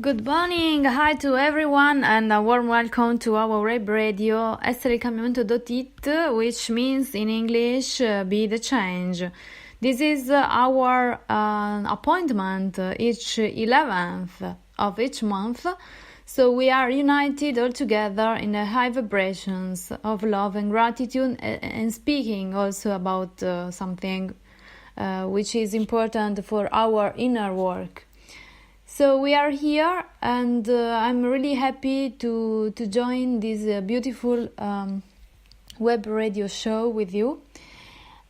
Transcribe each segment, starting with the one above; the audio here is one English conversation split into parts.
Good morning, hi to everyone, and a warm welcome to our web radio esserecambiamento.it, which means in English, be the change. This is our appointment each 11th of each month, so we are united all together in the high vibrations of love and gratitude, and speaking also about something which is important for our inner work. So we are here, and I'm really happy to join this beautiful web radio show with you.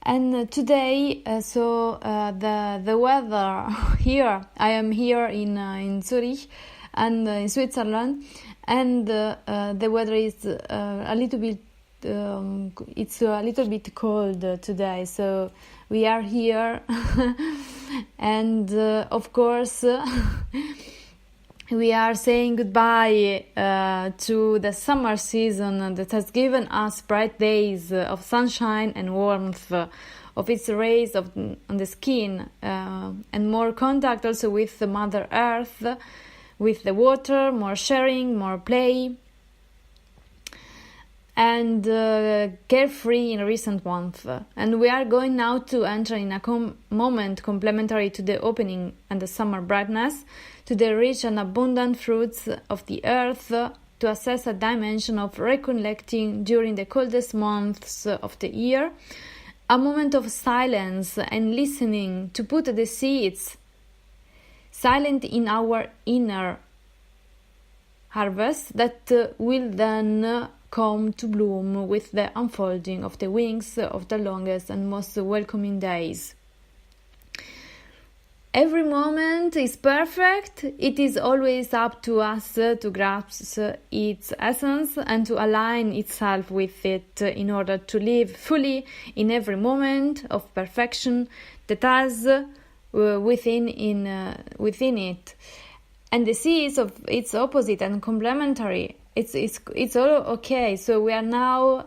And today, the weather here. I am here in Zurich and in Switzerland, and the weather is a little bit. It's a little bit cold today, so we are here, and of course. We are saying goodbye to the summer season that has given us bright days of sunshine and warmth of its rays on the skin, and more contact also with the Mother Earth, with the water, more sharing, more play, and carefree in recent months. And we are going now to enter in a moment complementary to the opening and the summer brightness, to the rich and abundant fruits of the earth, to assess a dimension of recollecting during the coldest months of the year, a moment of silence and listening to put the seeds silent in our inner harvest that will then come to bloom with the unfolding of the wings of the longest and most welcoming days. Every moment is perfect. It is always up to us to grasp its essence and to align itself with it in order to live fully in every moment of perfection that has within it. And the seeds of its opposite and complementary. It's all okay. So we are now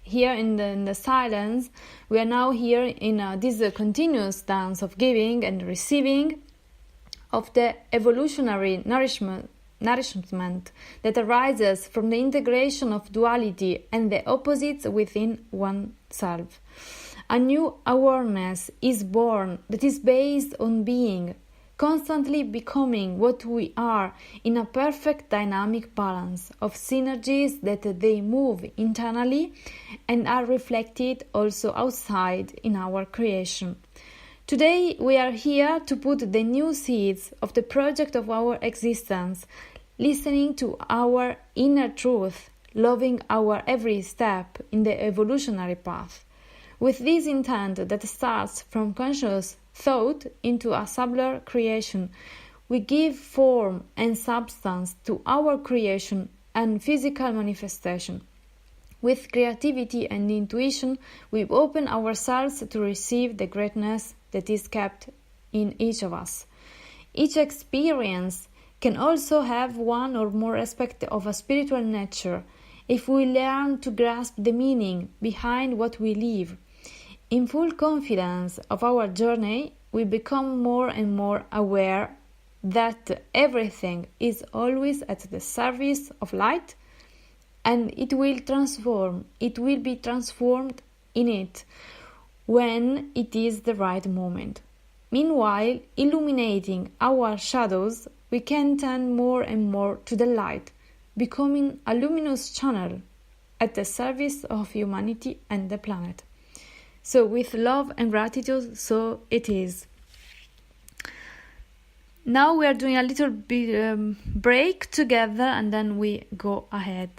here in the silence. We are now here in this continuous dance of giving and receiving of the evolutionary nourishment that arises from the integration of duality and the opposites within oneself. A new awareness is born that is based on being, constantly becoming what we are in a perfect dynamic balance of synergies that they move internally and are reflected also outside in our creation. Today we are here to put the new seeds of the project of our existence, listening to our inner truth, loving our every step in the evolutionary path. With this intent that starts from conscious thought into a subtler creation, we give form and substance to our creation and physical manifestation. With creativity and intuition, we open ourselves to receive the greatness that is kept in each of us. Each experience can also have one or more aspects of a spiritual nature if we learn to grasp the meaning behind what we live. In full confidence of our journey, we become more and more aware that everything is always at the service of light, and it will be transformed in it when it is the right moment. Meanwhile, illuminating our shadows, we can turn more and more to the light, becoming a luminous channel at the service of humanity and the planet. So with love and gratitude, so it is. Now we are doing a little bit break together, and then we go ahead.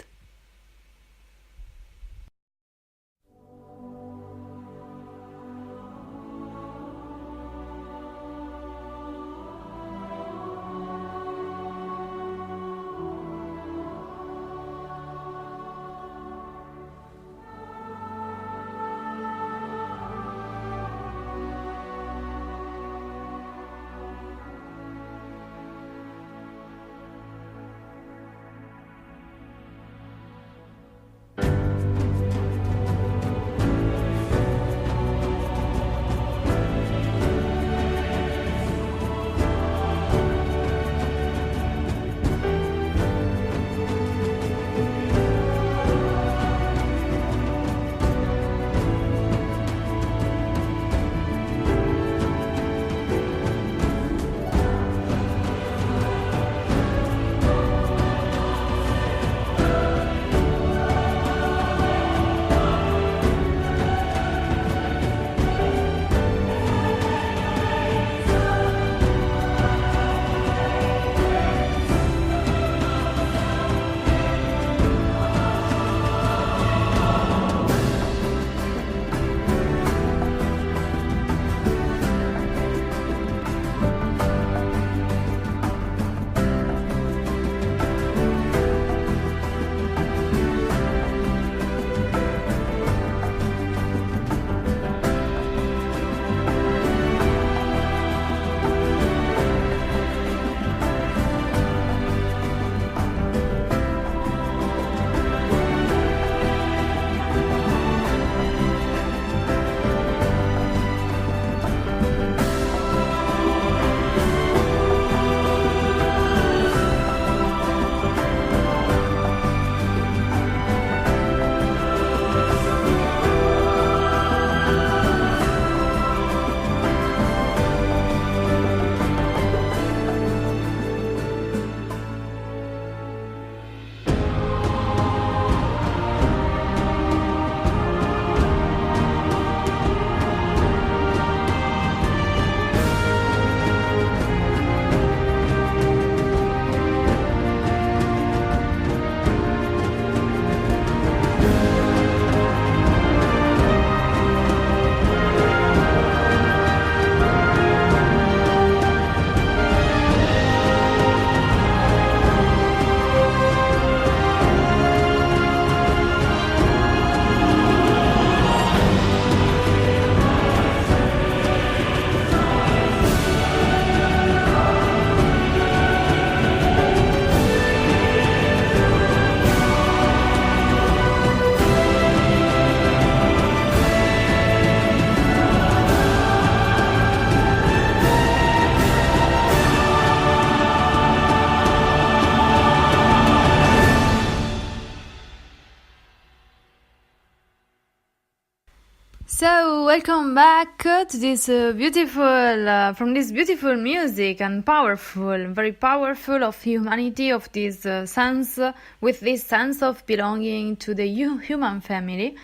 welcome back to this from this beautiful music and very powerful of humanity, of this sense, with this sense of belonging to the human family.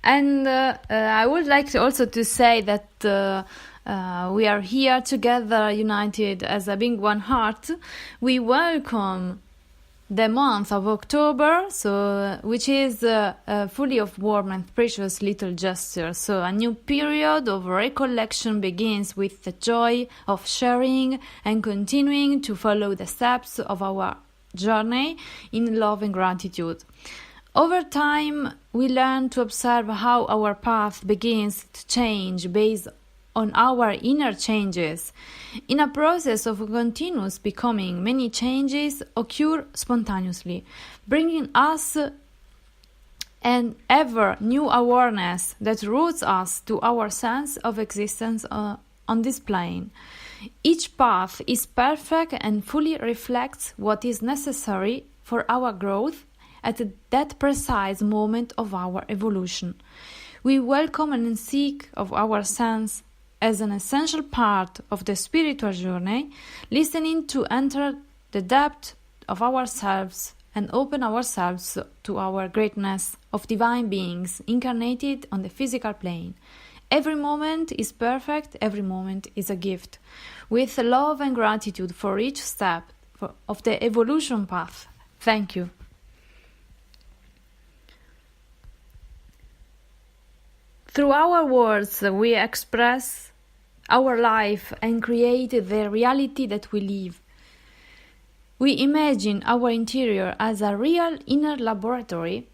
And I would like also to say that we are here together, united as a being one heart. We welcome the month of October, which is fully of warm and precious little gestures. So a new period of recollection begins with the joy of sharing and continuing to follow the steps of our journey in love and gratitude. Over time, we learn to observe how our path begins to change based on our inner changes. In a process of continuous becoming, many changes occur spontaneously, bringing us an ever new awareness that roots us to our sense of existence on this plane. Each path is perfect and fully reflects what is necessary for our growth at that precise moment of our evolution. We welcome and seek of our sense as an essential part of the spiritual journey, listening to enter the depth of ourselves and open ourselves to our greatness of divine beings incarnated on the physical plane. Every moment is perfect, every moment is a gift, with love and gratitude for each step of the evolution path. Thank you. Through our words, we express our life and create the reality that we live. We imagine our interior as a real inner laboratory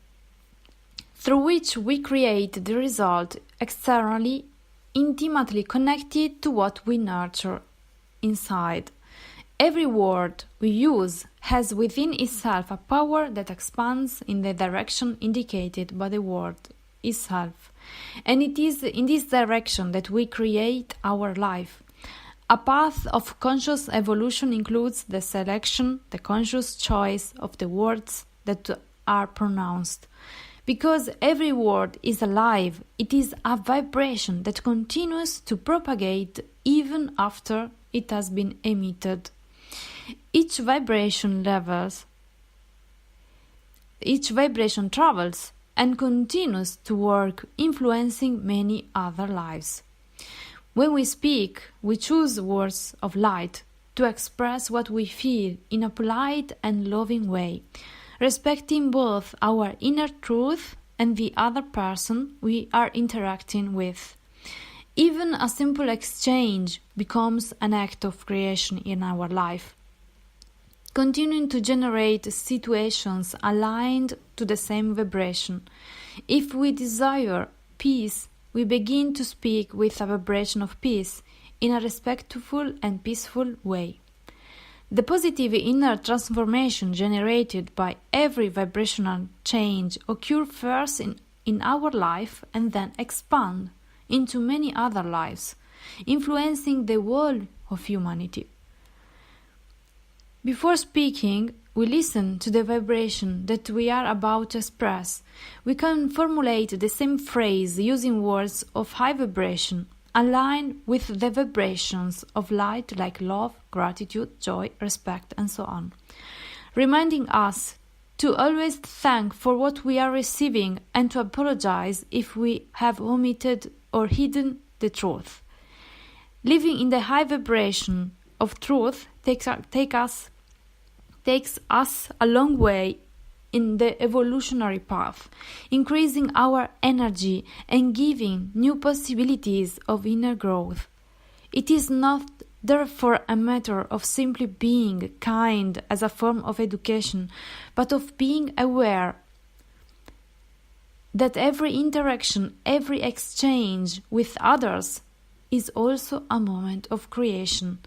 through which we create the result externally, intimately connected to what we nurture inside. Every word we use has within itself a power that expands in the direction indicated by the word itself. And it is in this direction that we create our life. A path of conscious evolution includes the selection, the conscious choice of the words that are pronounced. Because every word is alive, it is a vibration that continues to propagate even after it has been emitted. Each vibration travels and continues to work, influencing many other lives. When we speak, we choose words of light to express what we feel in a polite and loving way, respecting both our inner truth and the other person we are interacting with. Even a simple exchange becomes an act of creation in our life, continuing to generate situations aligned to the same vibration. If we desire peace, we begin to speak with a vibration of peace in a respectful and peaceful way. The positive inner transformation generated by every vibrational change occurs first in our life and then expand into many other lives, influencing the whole of humanity. Before speaking, we listen to the vibration that we are about to express. We can formulate the same phrase using words of high vibration, aligned with the vibrations of light like love, gratitude, joy, respect, and so on, reminding us to always thank for what we are receiving and to apologize if we have omitted or hidden the truth. Living in the high vibration of truth takes us a long way in the evolutionary path, increasing our energy and giving new possibilities of inner growth. It is not therefore a matter of simply being kind as a form of education, but of being aware that every interaction, every exchange with others is also a moment of creation,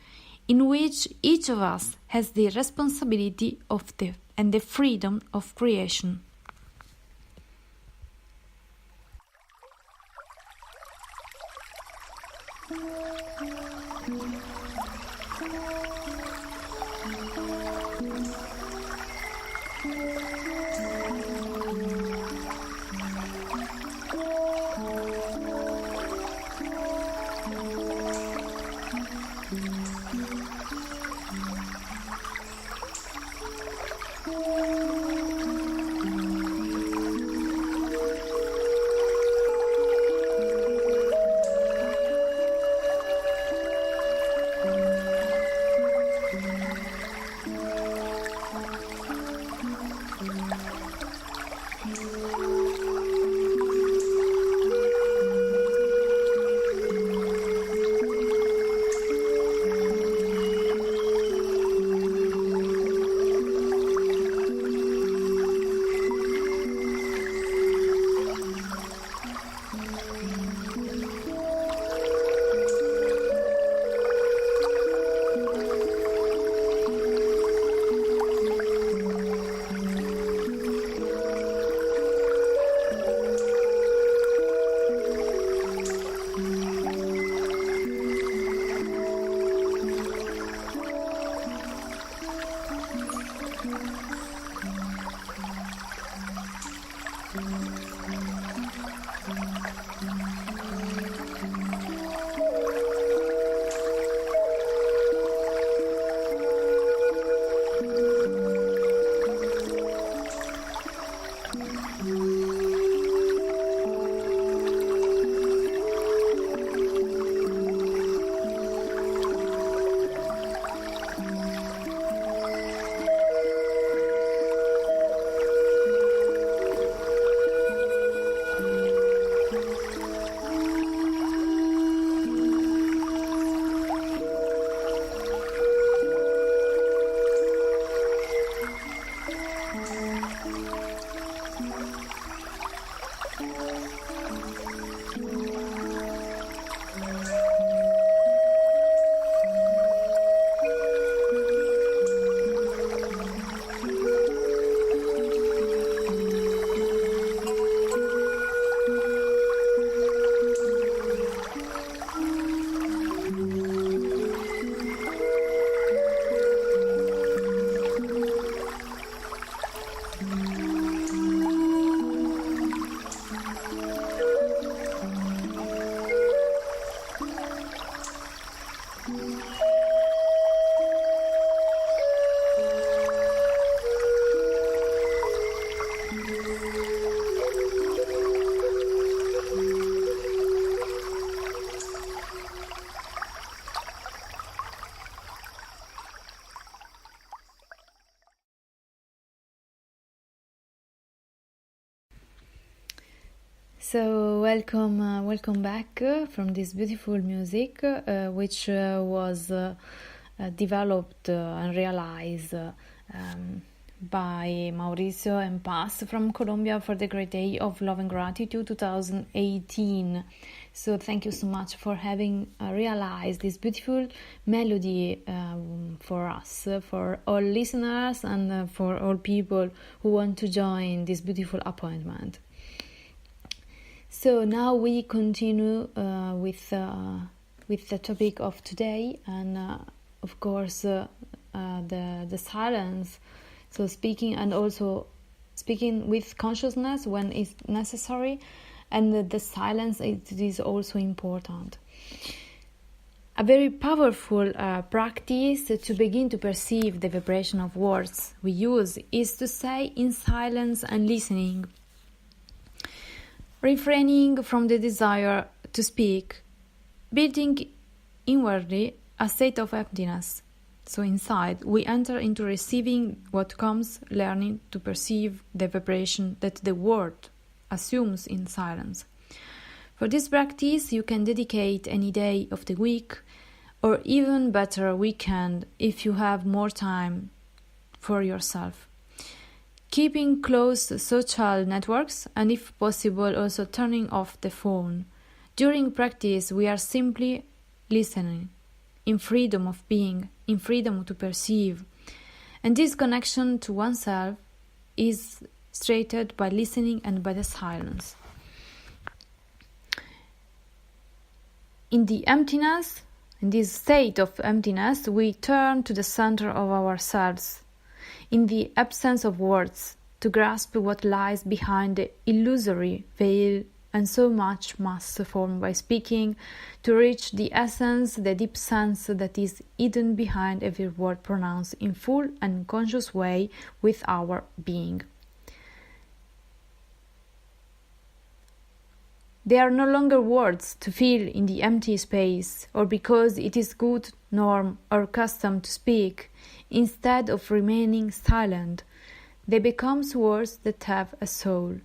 in which each of us has the responsibility and the freedom of creation. So welcome back from this beautiful music, which was developed and realized by Mauricio and Paz from Colombia for the Great Day of Love and Gratitude 2018. So thank you so much for having realized this beautiful melody for us, for all listeners, and for all people who want to join this beautiful appointment. So now we continue with the topic of today, and of course the silence. So speaking with consciousness when it's necessary, and the silence it is also important. A very powerful practice to begin to perceive the vibration of words we use is to say in silence and listening, refraining from the desire to speak, building inwardly a state of emptiness. So inside, we enter into receiving what comes, learning to perceive the vibration that the word assumes in silence. For this practice, you can dedicate any day of the week, or even better, weekend, if you have more time for yourself. Keeping close social networks, and if possible, also turning off the phone. During practice, we are simply listening, in freedom of being, in freedom to perceive. And this connection to oneself is straightened by listening and by the silence. In the emptiness, in this state of emptiness, we turn to the center of ourselves, in the absence of words, to grasp what lies behind the illusory veil, and so much must form by speaking, to reach the essence, the deep sense that is hidden behind every word pronounced in full and conscious way with our being. They are no longer words to fill in the empty space, or because it is good norm or custom to speak, instead of remaining silent. They become words that have a soul.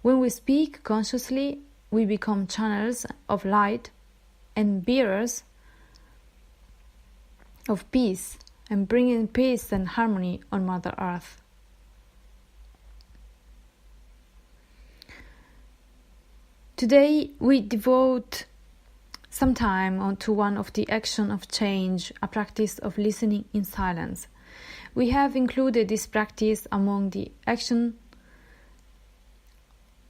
When we speak consciously, we become channels of light and bearers of peace, and bringing peace and harmony on Mother Earth. Today we devote some time to one of the action of change, a practice of listening in silence. We have included this practice among the action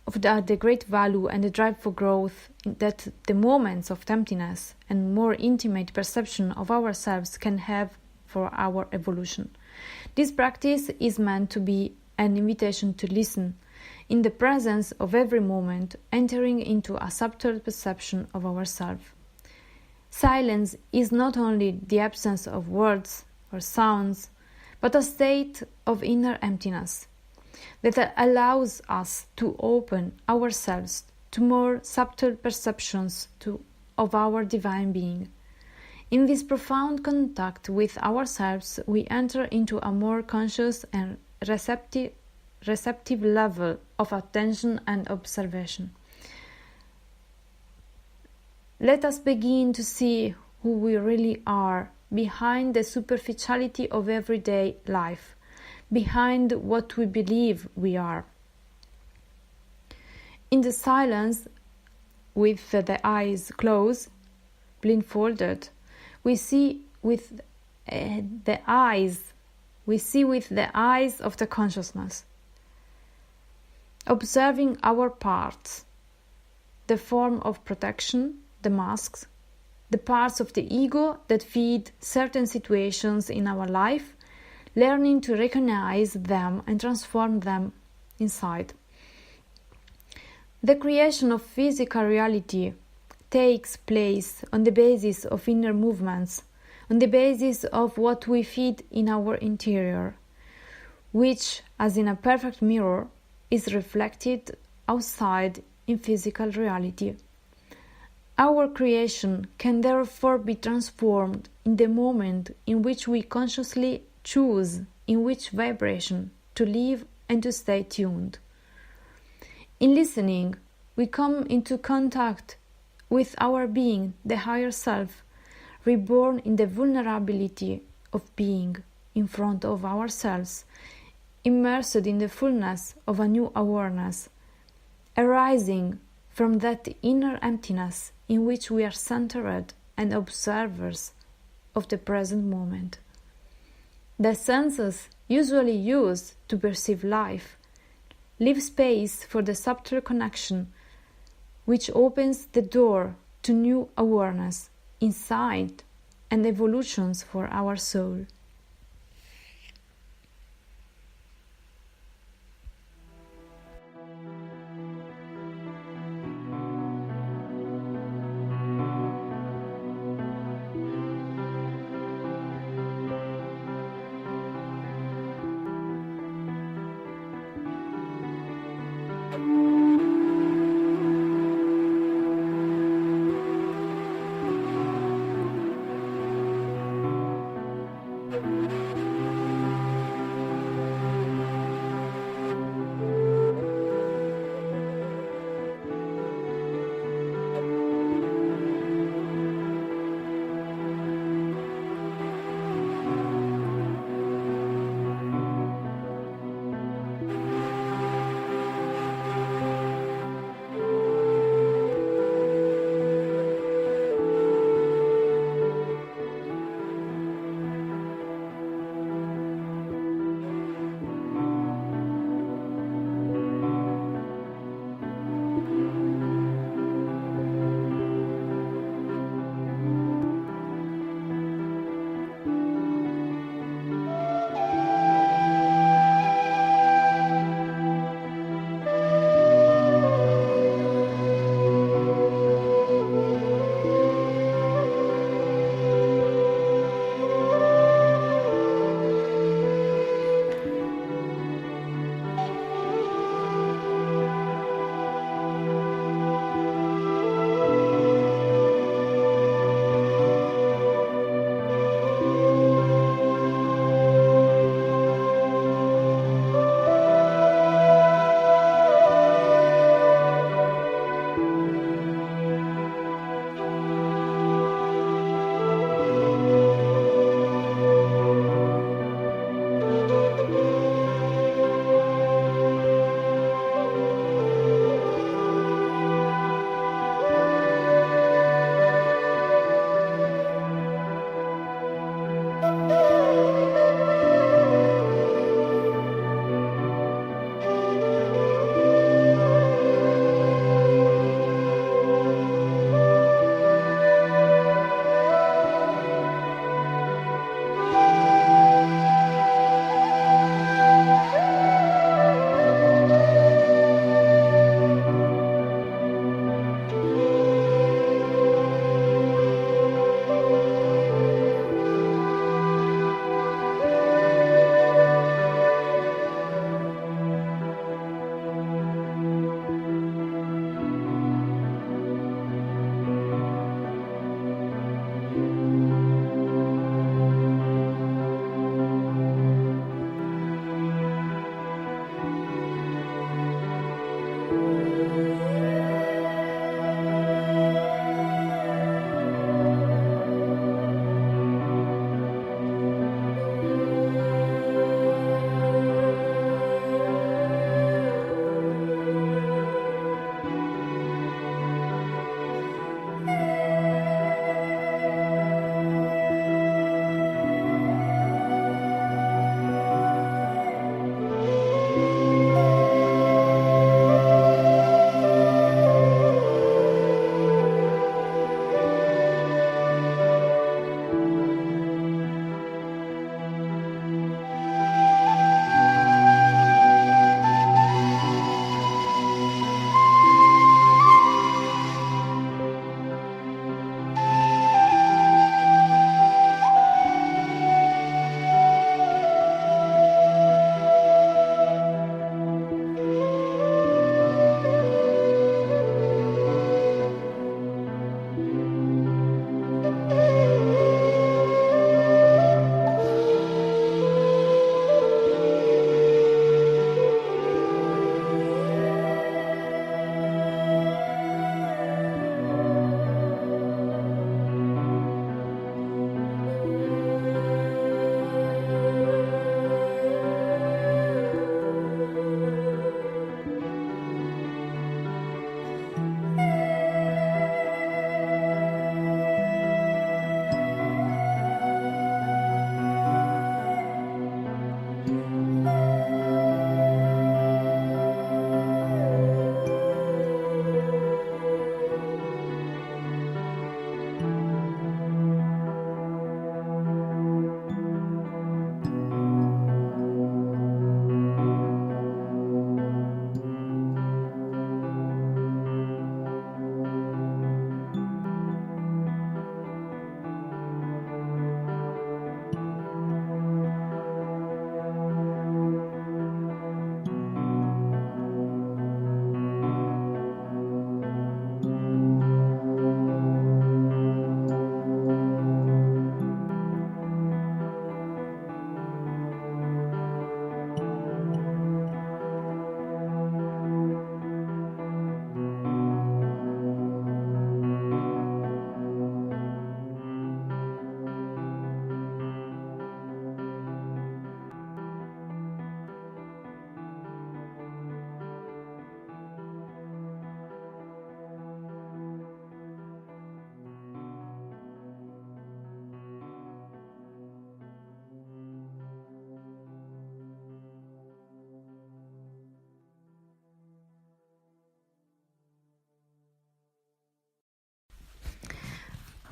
of the great value and the drive for growth that the moments of emptiness and more intimate perception of ourselves can have for our evolution. This practice is meant to be an invitation to listen in the presence of every moment, entering into a subtle perception of ourselves. Silence is not only the absence of words or sounds, but a state of inner emptiness that allows us to open ourselves to more subtle perceptions of our divine being. In this profound contact with ourselves, we enter into a more conscious and receptive level of attention and observation. Let us begin to see who we really are behind the superficiality of everyday life, behind what we believe we are. In the silence, with the eyes closed, blindfolded, we see with the eyes of the consciousness, observing our parts, the form of protection, the masks, the parts of the ego that feed certain situations in our life, learning to recognize them and transform them inside. The creation of physical reality takes place on the basis of inner movements, on the basis of what we feed in our interior, which, as in a perfect mirror, is reflected outside in physical reality. Our creation can therefore be transformed in the moment in which we consciously choose in which vibration to live and to stay tuned. In listening, we come into contact with our being, the higher self, reborn in the vulnerability of being in front of ourselves, immersed in the fullness of a new awareness, arising from that inner emptiness in which we are centered and observers of the present moment. The senses, usually used to perceive life, leave space for the subtle connection which opens the door to new awareness, insight, and evolutions for our soul.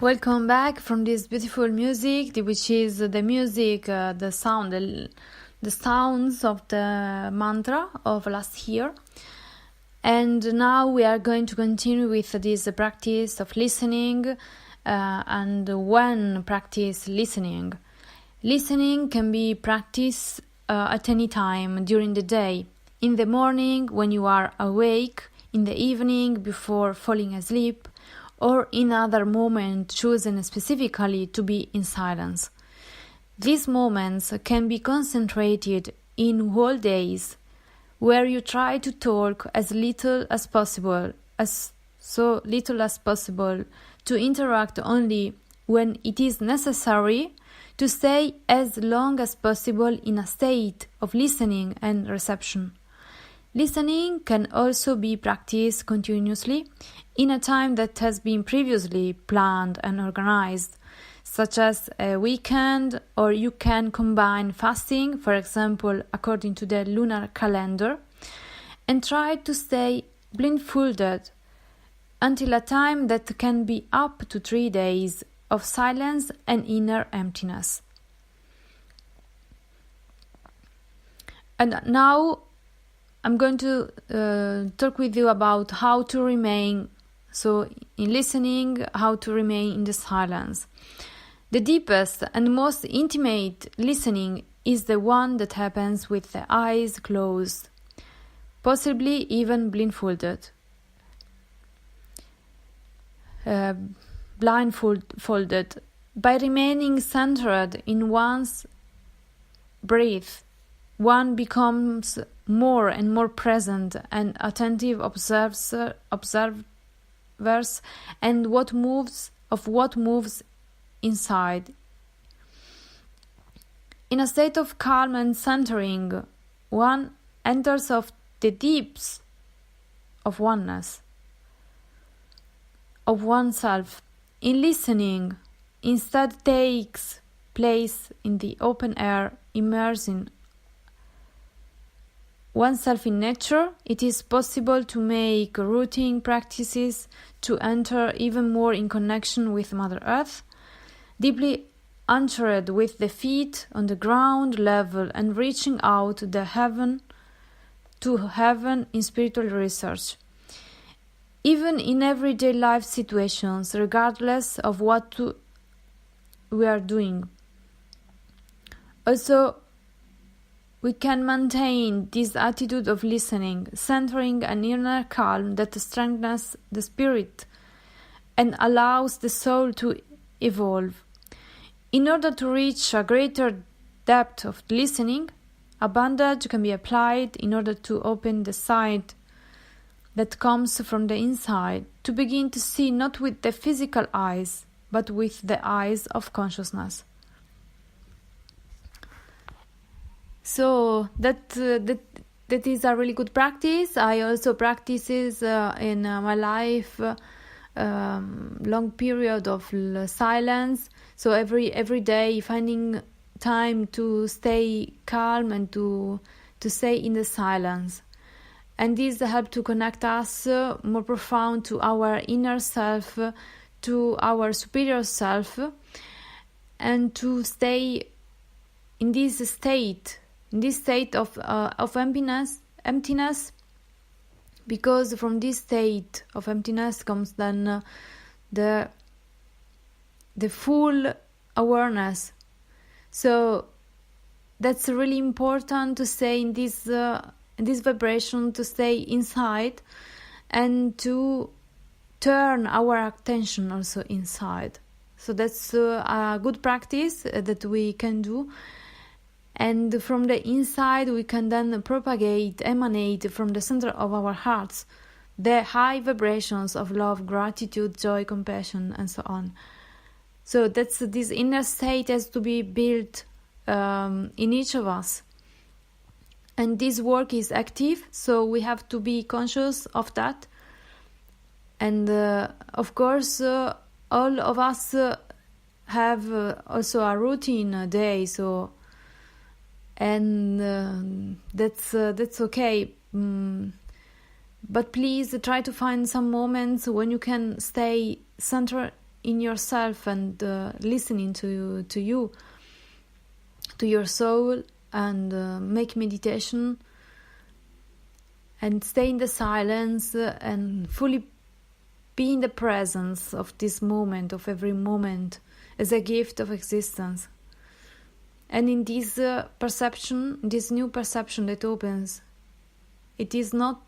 Welcome back from this beautiful music, which is the music, the sounds of the mantra of last year. And now we are going to continue with this practice of listening. And when practice listening. Listening can be practiced at any time during the day. In the morning when you are awake, in the evening before falling asleep, or in other moments chosen specifically to be in silence. These moments can be concentrated in whole days, where you try to talk as little as possible, to interact only when it is necessary, to stay as long as possible in a state of listening and reception. Listening can also be practiced continuously in a time that has been previously planned and organized, such as a weekend, or you can combine fasting, for example, according to the lunar calendar, and try to stay blindfolded until a time that can be up to 3 days of silence and inner emptiness. And now I'm going to talk with you about how to remain, so in listening, how to remain in the silence. The deepest and most intimate listening is the one that happens with the eyes closed, possibly even blindfolded. Blindfolded. By remaining centered in one's breath, one becomes more and more present and attentive observers and what moves inside. In a state of calm and centering, one enters of the deeps of oneness, of oneself. In listening, instead takes place in the open air, immersing oneself in nature. It is possible to make routine practices to enter even more in connection with Mother Earth, deeply anchored with the feet on the ground level and reaching out to heaven in spiritual research. Even in everyday life situations, regardless of what we are doing. Also, we can maintain this attitude of listening, centering an inner calm that strengthens the spirit and allows the soul to evolve. In order to reach a greater depth of listening, a bandage can be applied in order to open the sight that comes from the inside, to begin to see not with the physical eyes, but with the eyes of consciousness. So that is a really good practice. I also practices in my life long period of silence. So every day finding time to stay calm and to stay in the silence. And this helps to connect us more profound to our inner self, to our superior self, and to stay in this state of emptiness, because from this state of emptiness comes then the full awareness. So that's really important to stay in this vibration, to stay inside, and to turn our attention also inside. So that's a good practice that we can do. And from the inside, we can then emanate from the center of our hearts, the high vibrations of love, gratitude, joy, compassion, and so on. So that's this inner state has to be built in each of us. And this work is active, so we have to be conscious of that. And of course, all of us have also a routine day, so. And that's okay, but please try to find some moments when you can stay centered in yourself and listening to you, to your soul, and make meditation and stay in the silence and fully be in the presence of this moment, of every moment, as a gift of existence. And in this perception, this new perception that opens, it is not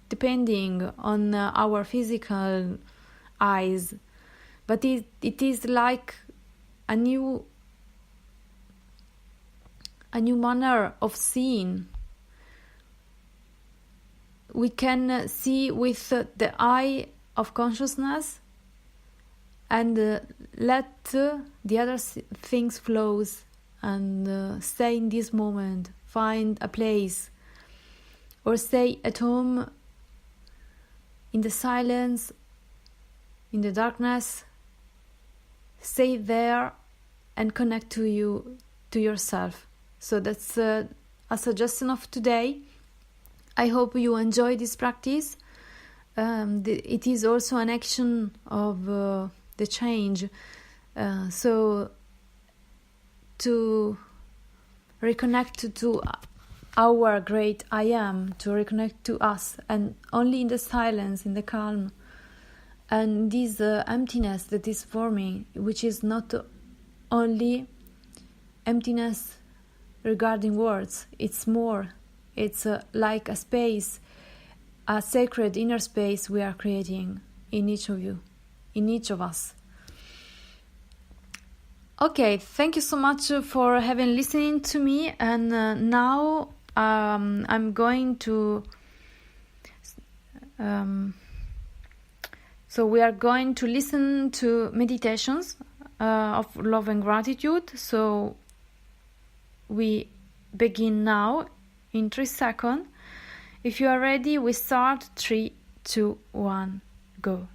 depending on our physical eyes, but it is like a new manner of seeing. We can see with the eye of consciousness, and let the other things flows, and stay in this moment, find a place, or stay at home in the silence, in the darkness. Stay there and connect to yourself. So that's a suggestion of today. I hope you enjoy this practice. It is also an action of the change. So to reconnect to our great I am, to reconnect to us, and only in the silence, in the calm, and this emptiness that is forming, which is not only emptiness regarding words, it's more. It's like a space, a sacred inner space we are creating in each of you, in each of us. Okay, thank you so much for having listening to me, and now I'm going to so we are going to listen to meditations of love and gratitude. So we begin now in 3 seconds. If you are ready, we start. 3, 2, 1, go.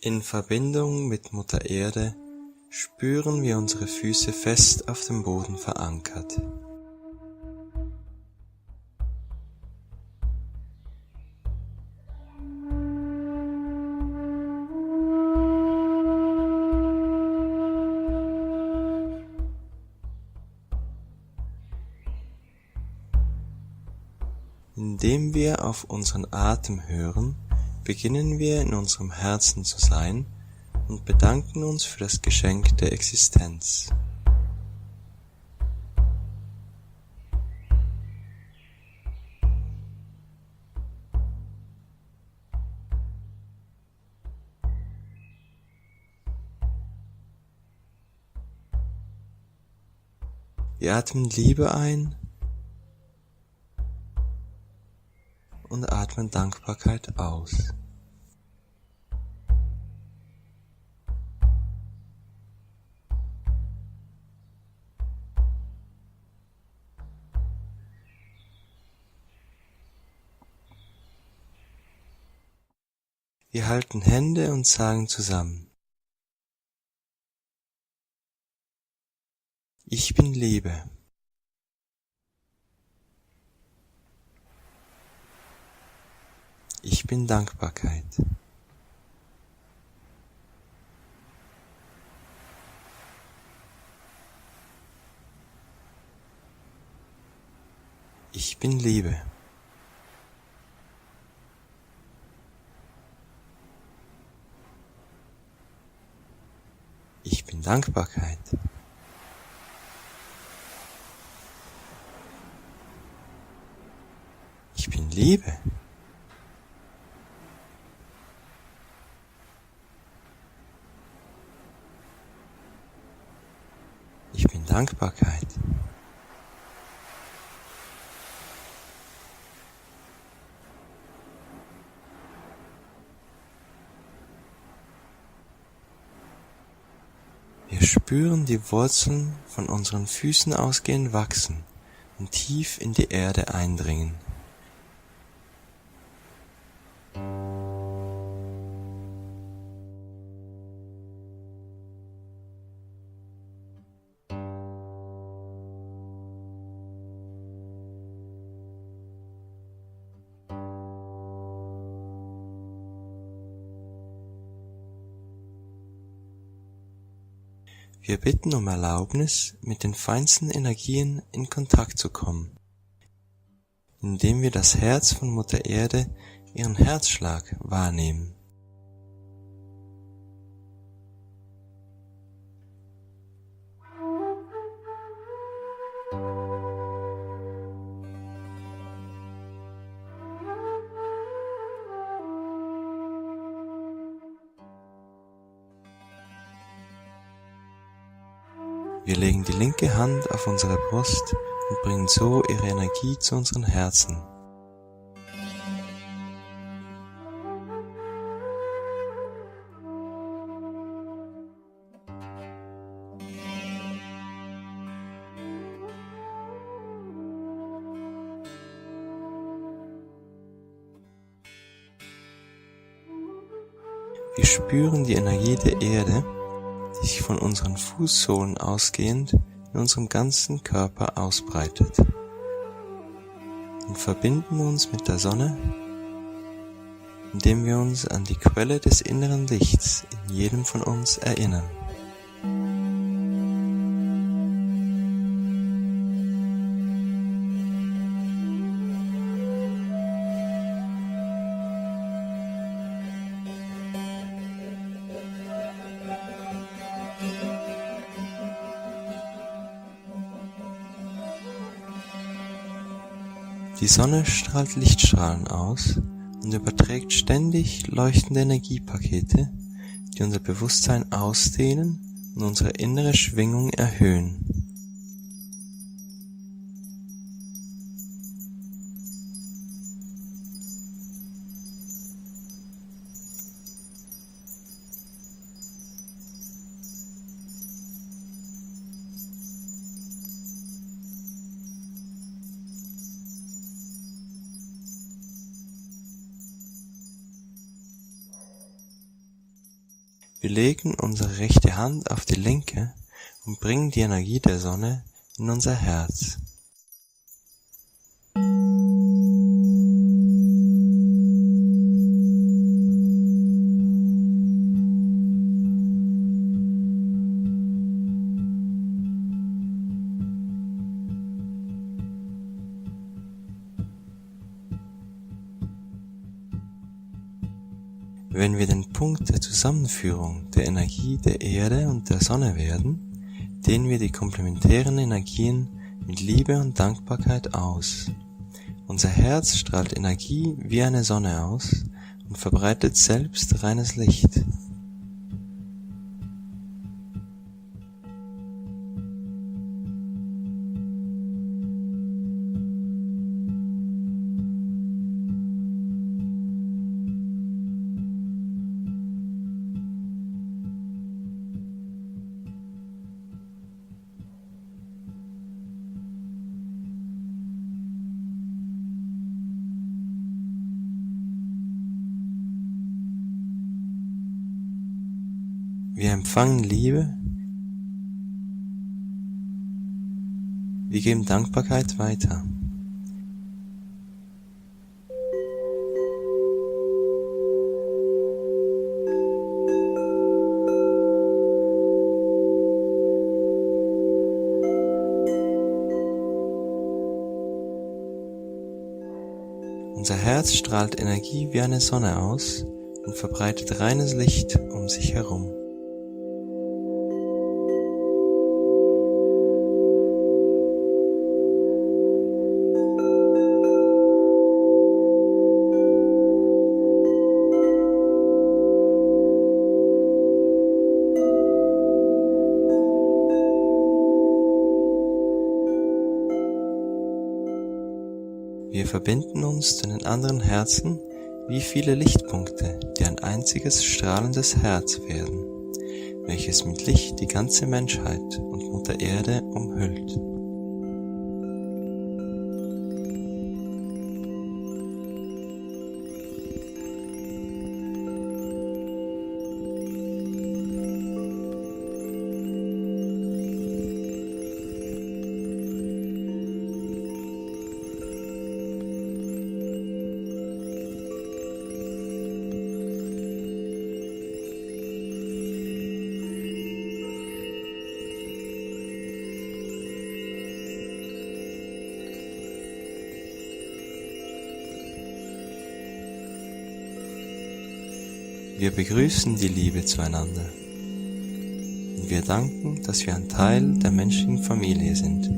In Verbindung mit Mutter Erde spüren wir unsere Füße fest auf dem Boden verankert. Indem wir auf unseren Atem hören, beginnen wir in unserem Herzen zu sein und bedanken uns für das Geschenk der Existenz. Wir atmen Liebe ein und atmen Dankbarkeit aus. Wir halten Hände und sagen zusammen: Ich bin Liebe. Ich bin Dankbarkeit. Ich bin Liebe. Ich bin Dankbarkeit. Ich bin Liebe. Ich bin Dankbarkeit. Wir spüren die Wurzeln von unseren Füßen ausgehend wachsen und tief in die Erde eindringen. Wir bitten um Erlaubnis, mit den feinsten Energien in Kontakt zu kommen, indem wir das Herz von Mutter Erde, ihren Herzschlag, wahrnehmen. Wir legen die linke Hand auf unsere Brust und bringen so ihre Energie zu unseren Herzen. Wir spüren die Energie der Erde, die sich von unseren Fußsohlen ausgehend in unserem ganzen Körper ausbreitet, und verbinden uns mit der Sonne, indem wir uns an die Quelle des inneren Lichts in jedem von uns erinnern. Die Sonne strahlt Lichtstrahlen aus und überträgt ständig leuchtende Energiepakete, die unser Bewusstsein ausdehnen und unsere innere Schwingung erhöhen. Wir legen unsere rechte Hand auf die linke und bringen die Energie der Sonne in unser Herz. Wenn wir den Punkt der Zusammenführung der Energie der Erde und der Sonne werden, dehnen wir die komplementären Energien mit Liebe und Dankbarkeit aus. Unser Herz strahlt Energie wie eine Sonne aus und verbreitet selbst reines Licht. Wir empfangen Liebe, wir geben Dankbarkeit weiter. Unser Herz strahlt Energie wie eine Sonne aus und verbreitet reines Licht um sich herum. Wir verbinden uns zu den anderen Herzen wie viele Lichtpunkte, die ein einziges strahlendes Herz werden, welches mit Licht die ganze Menschheit und Mutter Erde umhüllt. Wir begrüßen die Liebe zueinander und wir danken, dass wir ein Teil der menschlichen Familie sind.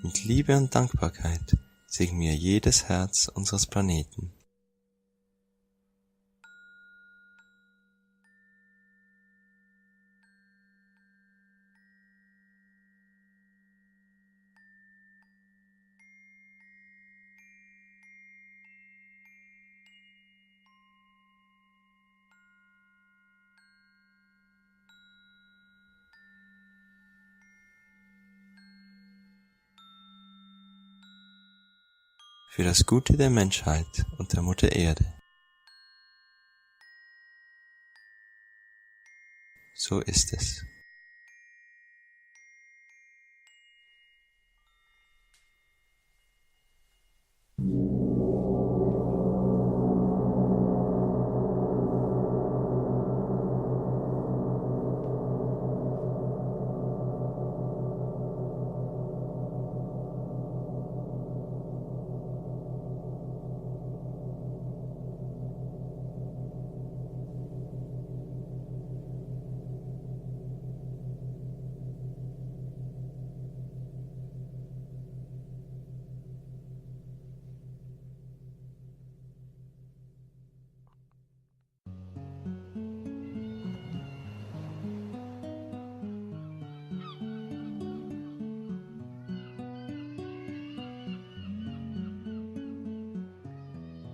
Mit Liebe und Dankbarkeit segnen wir jedes Herz unseres Planeten. Für das Gute der Menschheit und der Mutter Erde. So ist es.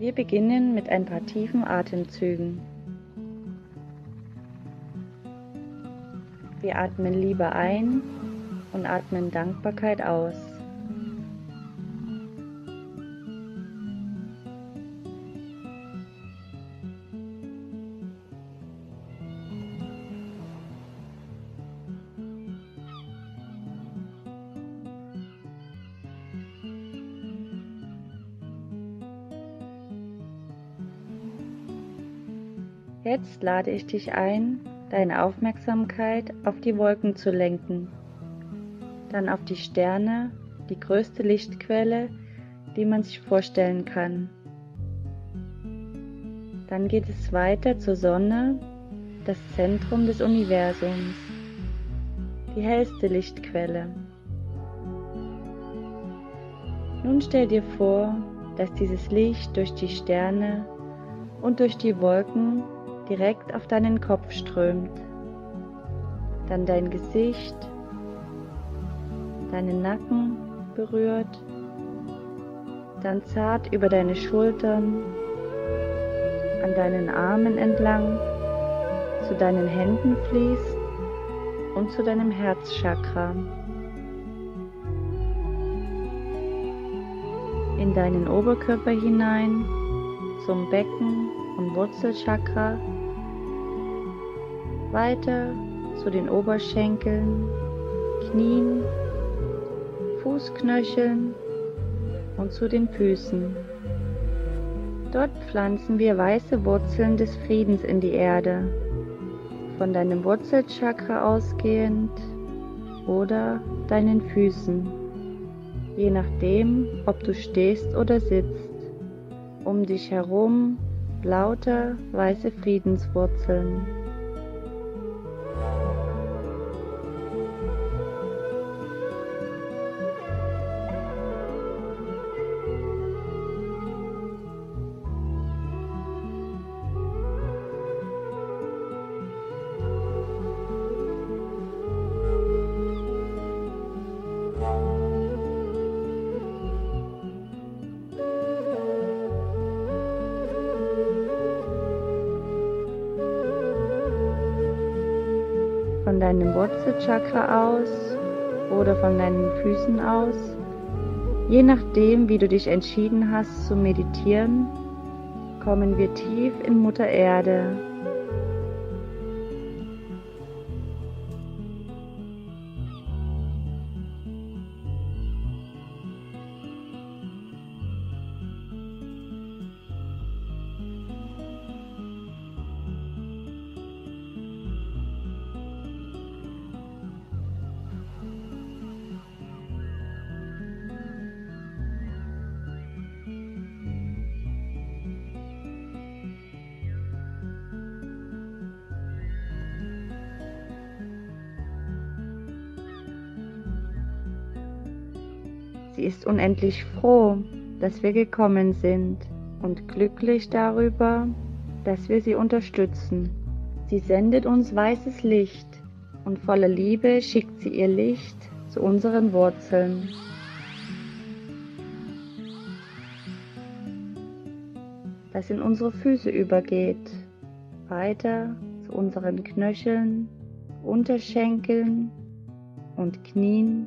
Wir beginnen mit ein paar tiefen Atemzügen. Wir atmen Liebe ein und atmen Dankbarkeit aus. Jetzt lade ich dich ein, deine Aufmerksamkeit auf die Wolken zu lenken, dann auf die Sterne, die größte Lichtquelle, die man sich vorstellen kann. Dann geht es weiter zur Sonne, das Zentrum des Universums, die hellste Lichtquelle. Nun stell dir vor, dass dieses Licht durch die Sterne und durch die Wolken direkt auf deinen Kopf strömt, dann dein Gesicht, deinen Nacken berührt, dann zart über deine Schultern, an deinen Armen entlang, zu deinen Händen fließt und zu deinem Herzchakra, in deinen Oberkörper hinein, zum Becken- und Wurzelchakra, weiter zu den Oberschenkeln, Knien, Fußknöcheln und zu den Füßen. Dort pflanzen wir weiße Wurzeln des Friedens in die Erde, von deinem Wurzelchakra ausgehend oder deinen Füßen, je nachdem, ob du stehst oder sitzt. Um dich herum lauter weiße Friedenswurzeln. Von deinem Wurzelchakra aus oder von deinen Füßen aus, je nachdem, wie du dich entschieden hast zu meditieren, kommen wir tief in Mutter Erde. Sie ist unendlich froh, dass wir gekommen sind und glücklich darüber, dass wir sie unterstützen. Sie sendet uns weißes Licht und voller Liebe schickt sie ihr Licht zu unseren Wurzeln. Das in unsere Füße übergeht, weiter zu unseren Knöcheln, Unterschenkeln und Knien,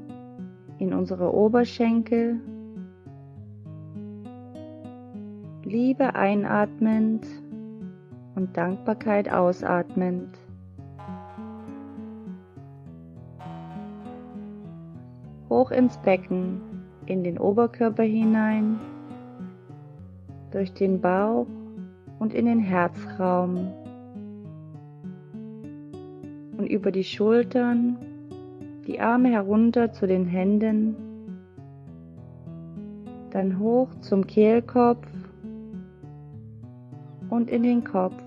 in unsere Oberschenkel, Liebe einatmend und Dankbarkeit ausatmend. Hoch ins Becken, in den Oberkörper hinein, durch den Bauch und in den Herzraum und über die Schultern, die Arme herunter zu den Händen, dann hoch zum Kehlkopf und in den Kopf,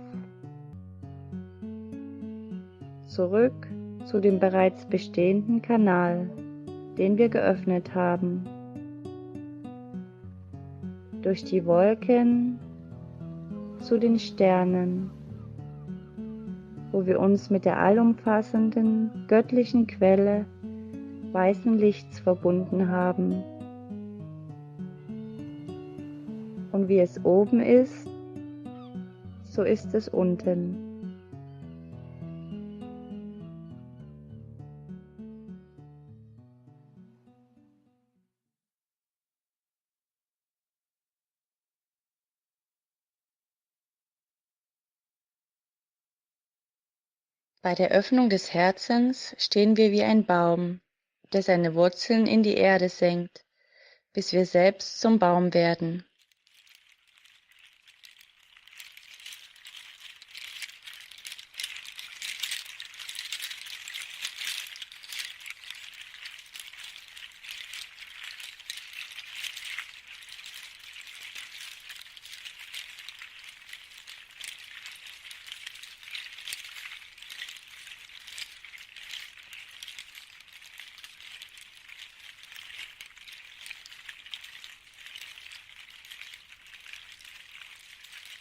zurück zu dem bereits bestehenden Kanal, den wir geöffnet haben, durch die Wolken zu den Sternen, wo wir uns mit der allumfassenden, göttlichen Quelle weißen Lichts verbunden haben. Und wie es oben ist, so ist es unten. Bei der Öffnung des Herzens stehen wir wie ein Baum, der seine Wurzeln in die Erde senkt, bis wir selbst zum Baum werden.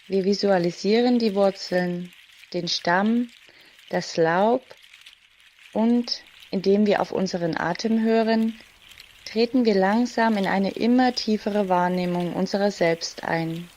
Wir visualisieren die Wurzeln, den Stamm, das Laub und, indem wir auf unseren Atem hören, treten wir langsam in eine immer tiefere Wahrnehmung unserer selbst ein.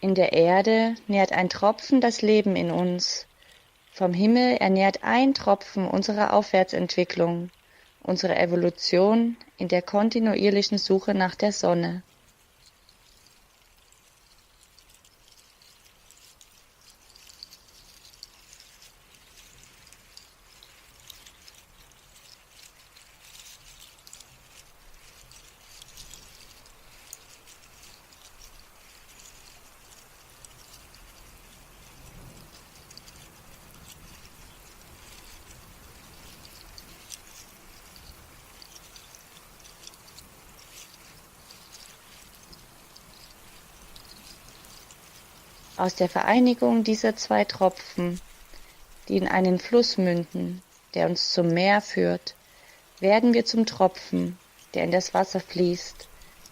In der Erde nährt ein Tropfen das Leben in uns. Vom Himmel ernährt ein Tropfen unsere Aufwärtsentwicklung, unsere Evolution in der kontinuierlichen Suche nach der Sonne. Aus der Vereinigung dieser zwei Tropfen, die in einen Fluss münden, der uns zum Meer führt, werden wir zum Tropfen, der in das Wasser fließt,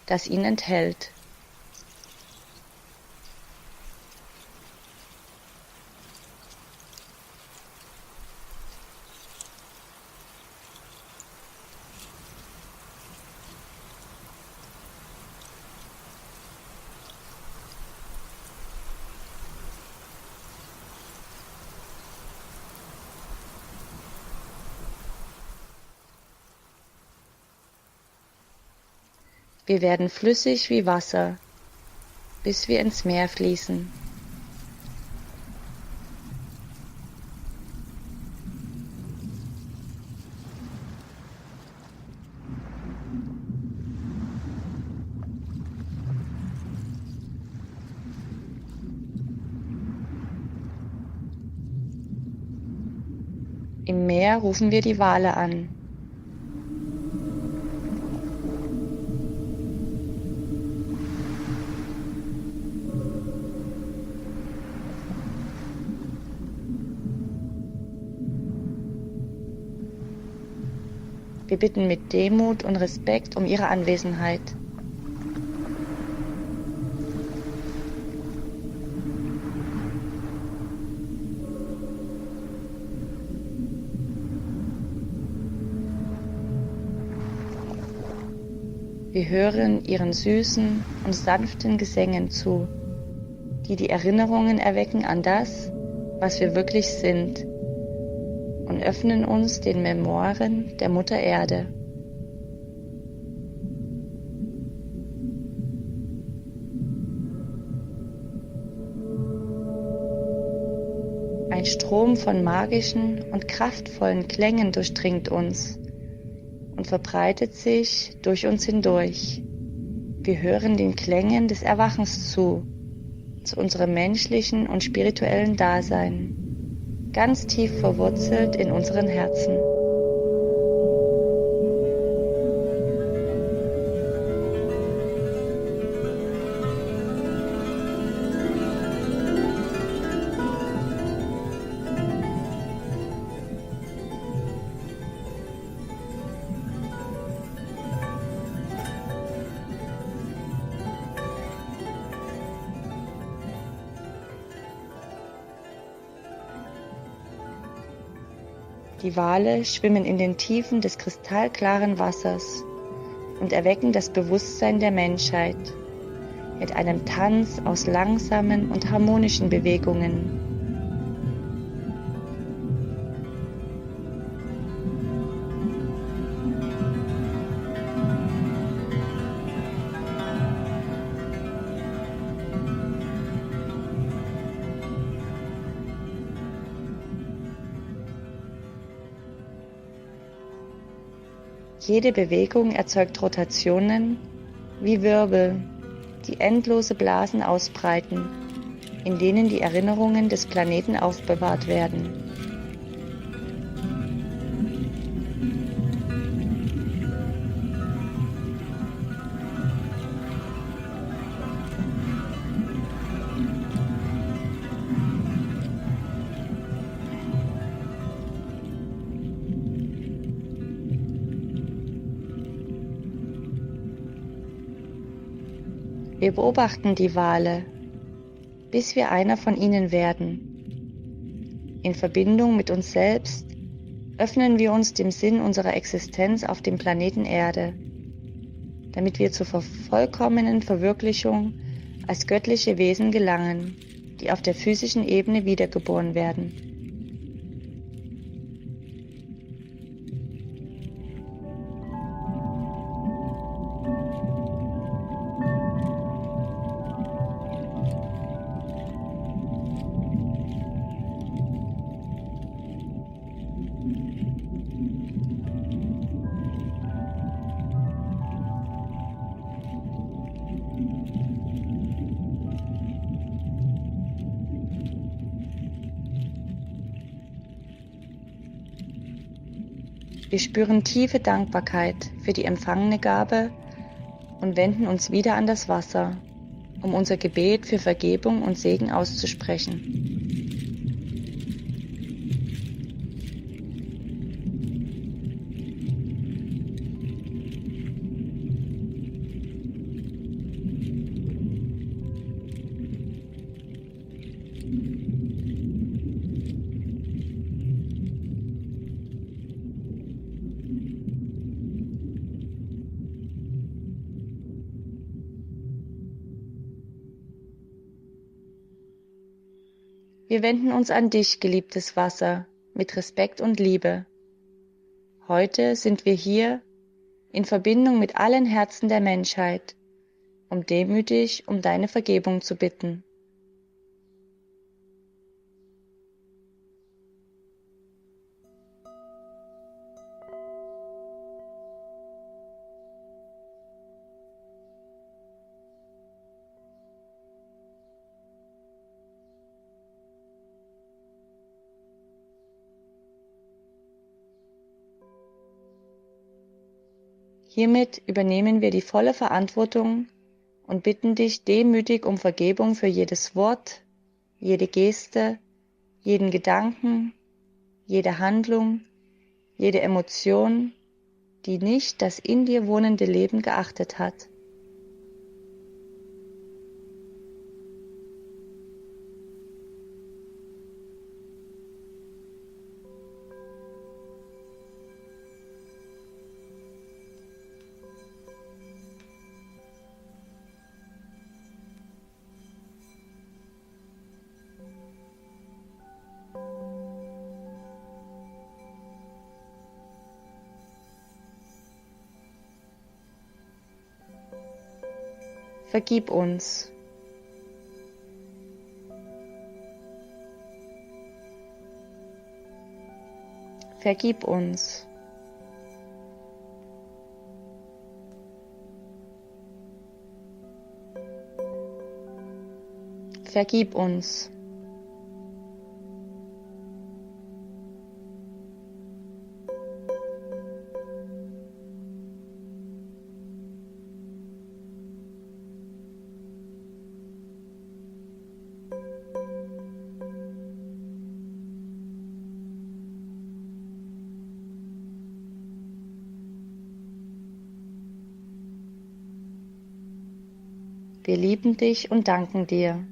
das ihn enthält. Wir werden flüssig wie Wasser, bis wir ins Meer fließen. Im Meer rufen wir die Wale an. Wir bitten mit Demut und Respekt um ihre Anwesenheit. Wir hören ihren süßen und sanften Gesängen zu, die die Erinnerungen erwecken an das, was wir wirklich sind, und öffnen uns den Memoiren der Mutter Erde. Ein Strom von magischen und kraftvollen Klängen durchdringt uns und verbreitet sich durch uns hindurch. Wir hören den Klängen des Erwachens zu unserem menschlichen und spirituellen Dasein, ganz tief verwurzelt in unseren Herzen. Die Wale schwimmen in den Tiefen des kristallklaren Wassers und erwecken das Bewusstsein der Menschheit mit einem Tanz aus langsamen und harmonischen Bewegungen. Jede Bewegung erzeugt Rotationen wie Wirbel, die endlose Blasen ausbreiten, in denen die Erinnerungen des Planeten aufbewahrt werden. Wir beobachten die Wale, bis wir einer von ihnen werden. In Verbindung mit uns selbst öffnen wir uns dem Sinn unserer Existenz auf dem Planeten Erde, damit wir zur vollkommenen Verwirklichung als göttliche Wesen gelangen, die auf der physischen Ebene wiedergeboren werden. Wir spüren tiefe Dankbarkeit für die empfangene Gabe und wenden uns wieder an das Wasser, um unser Gebet für Vergebung und Segen auszusprechen. Wir wenden uns an dich, geliebtes Wasser, mit Respekt und Liebe. Heute sind wir hier in Verbindung mit allen Herzen der Menschheit, um demütig um deine Vergebung zu bitten. Hiermit übernehmen wir die volle Verantwortung und bitten dich demütig um Vergebung für jedes Wort, jede Geste, jeden Gedanken, jede Handlung, jede Emotion, die nicht das in dir wohnende Leben geachtet hat. Vergib uns. Vergib uns. Vergib uns. Wir lieben dich und danken dir.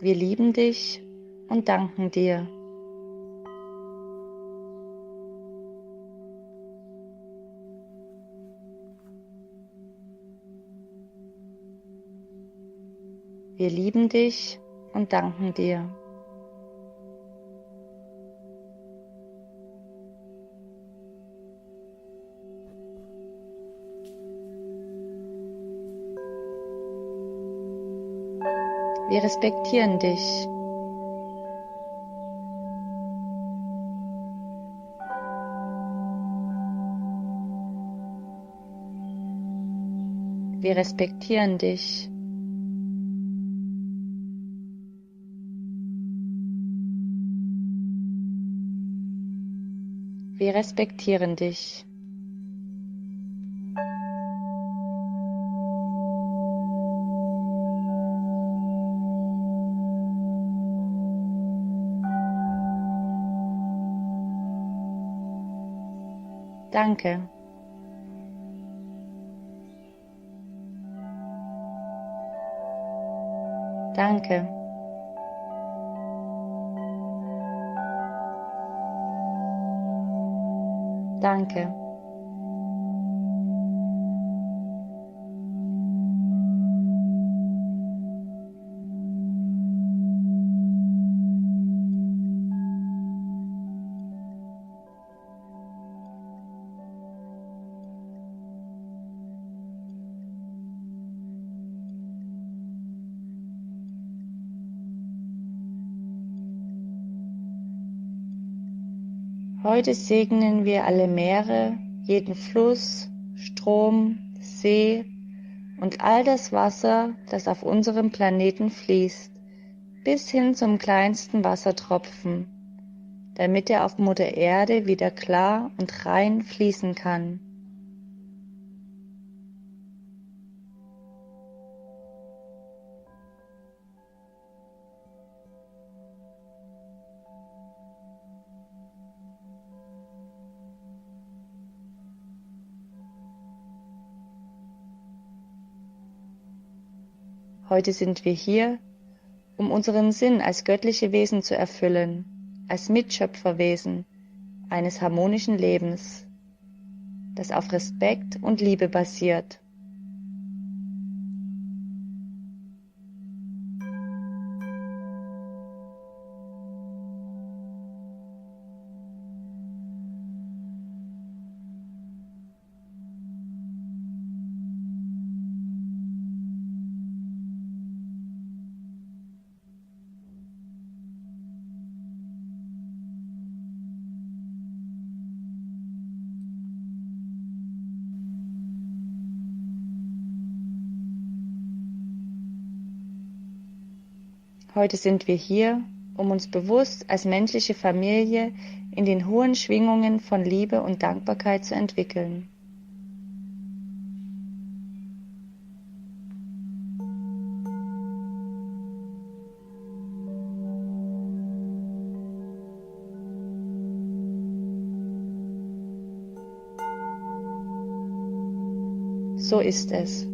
Wir lieben dich und danken dir. Wir lieben dich und danken dir. Wir respektieren dich. Wir respektieren dich. Wir respektieren dich. Danke. Danke. Danke. Heute segnen wir alle Meere, jeden Fluss, Strom, See und all das Wasser, das auf unserem Planeten fließt, bis hin zum kleinsten Wassertropfen, damit er auf Mutter Erde wieder klar und rein fließen kann. Heute sind wir hier, um unseren Sinn als göttliche Wesen zu erfüllen, als Mitschöpferwesen eines harmonischen Lebens, das auf Respekt und Liebe basiert. Heute sind wir hier, um uns bewusst als menschliche Familie in den hohen Schwingungen von Liebe und Dankbarkeit zu entwickeln. So ist es.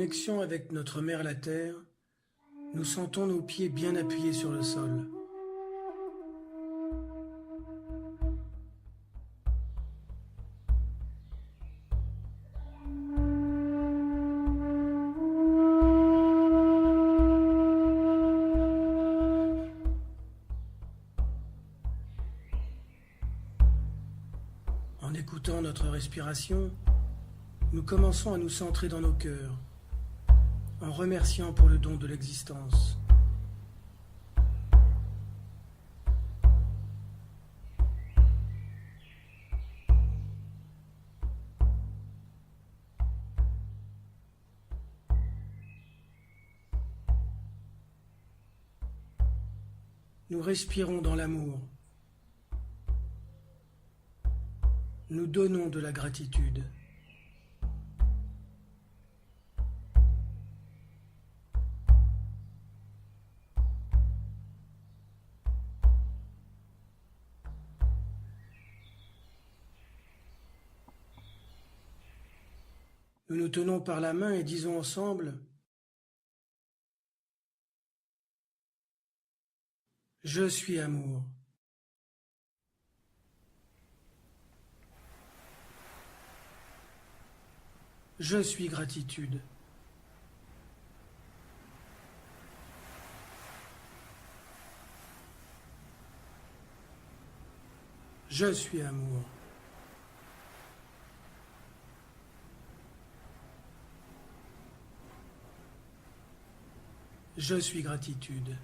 connexion avec notre mère la Terre, nous sentons nos pieds bien appuyés sur le sol. En écoutant notre respiration, nous commençons à nous centrer dans nos cœurs, en remerciant pour le don de l'existence. Nous respirons dans l'amour. Nous donnons de la gratitude. Nous nous tenons par la main et disons ensemble : je suis amour. Je suis gratitude. Je suis amour. Je suis gratitude.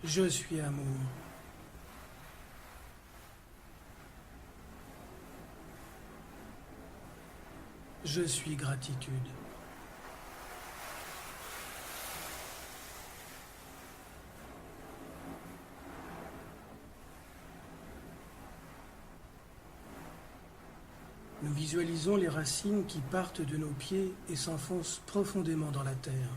Je suis amour. Je suis gratitude. Nous visualisons les racines qui partent de nos pieds et s'enfoncent profondément dans la terre.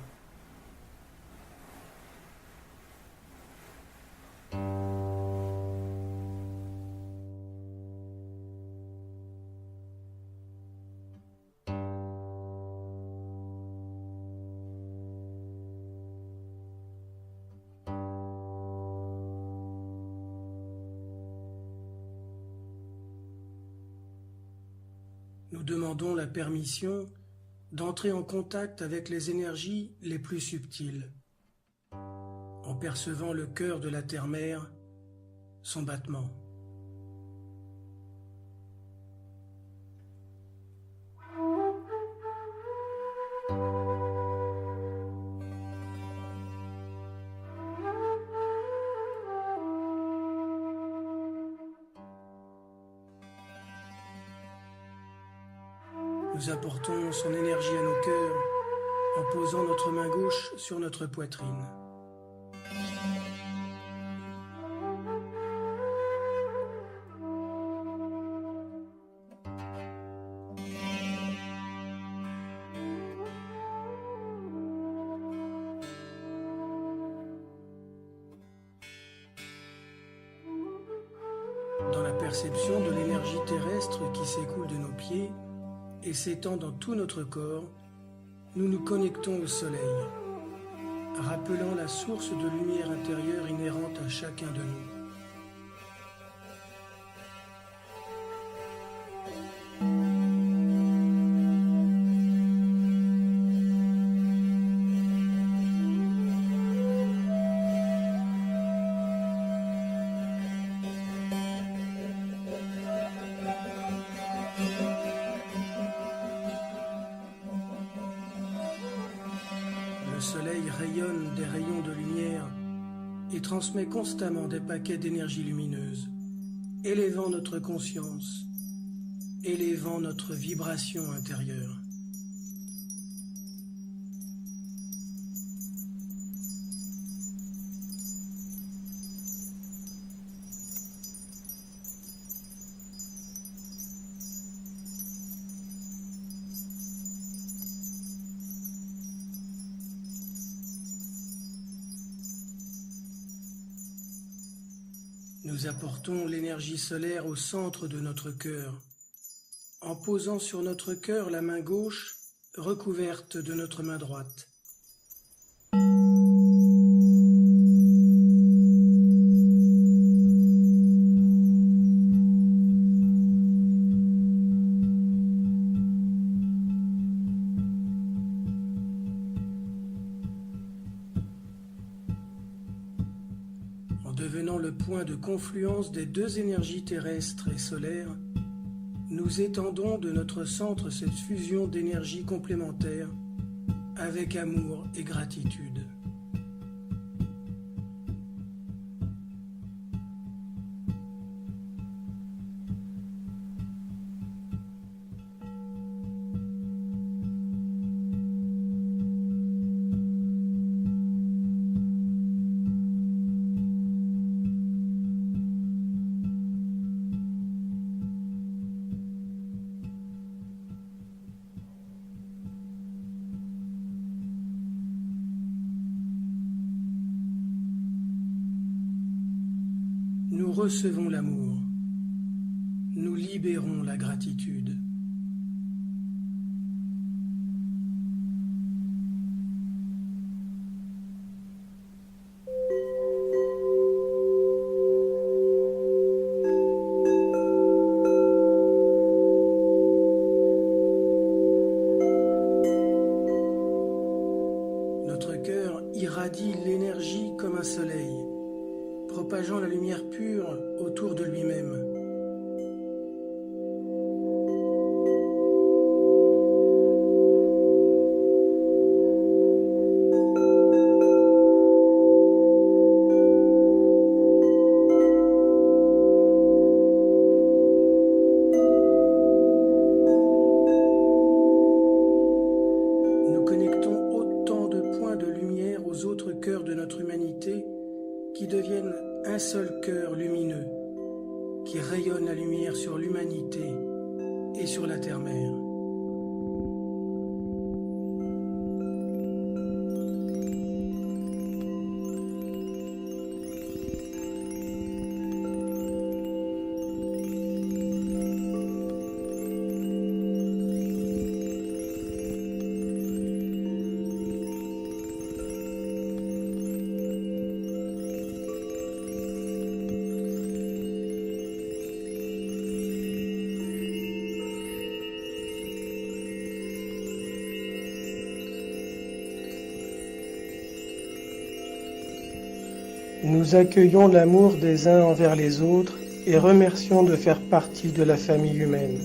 Nous demandons la permission d'entrer en contact avec les énergies les plus subtiles, en percevant le cœur de la terre-mère, son battement. Nous apportons son énergie à nos cœurs en posant notre main gauche sur notre poitrine. Dans la perception de l'énergie terrestre qui s'écoule de nos pieds, et s'étend dans tout notre corps, nous nous connectons au soleil, rappelant la source de lumière intérieure inhérente à chacun de nous. Le soleil rayonne des rayons de lumière et transmet constamment des paquets d'énergie lumineuse, élevant notre conscience, élevant notre vibration intérieure. Nous apportons l'énergie solaire au centre de notre cœur, en posant sur notre cœur la main gauche recouverte de notre main droite. En devenant le point de confluence des deux énergies terrestres et solaires, nous étendons de notre centre cette fusion d'énergies complémentaires avec amour et gratitude. Nous recevons l'amour, nous libérons la gratitude. Notre cœur irradie l'énergie comme un soleil, propageant la lumière pure autour de lui-même. Nous connectons autant de points de lumière aux autres cœurs de notre humanité qui deviennent un seul cœur lumineux, qui rayonne la lumière sur l'humanité et sur la terre-mère. Nous accueillons l'amour des uns envers les autres et remercions de faire partie de la famille humaine.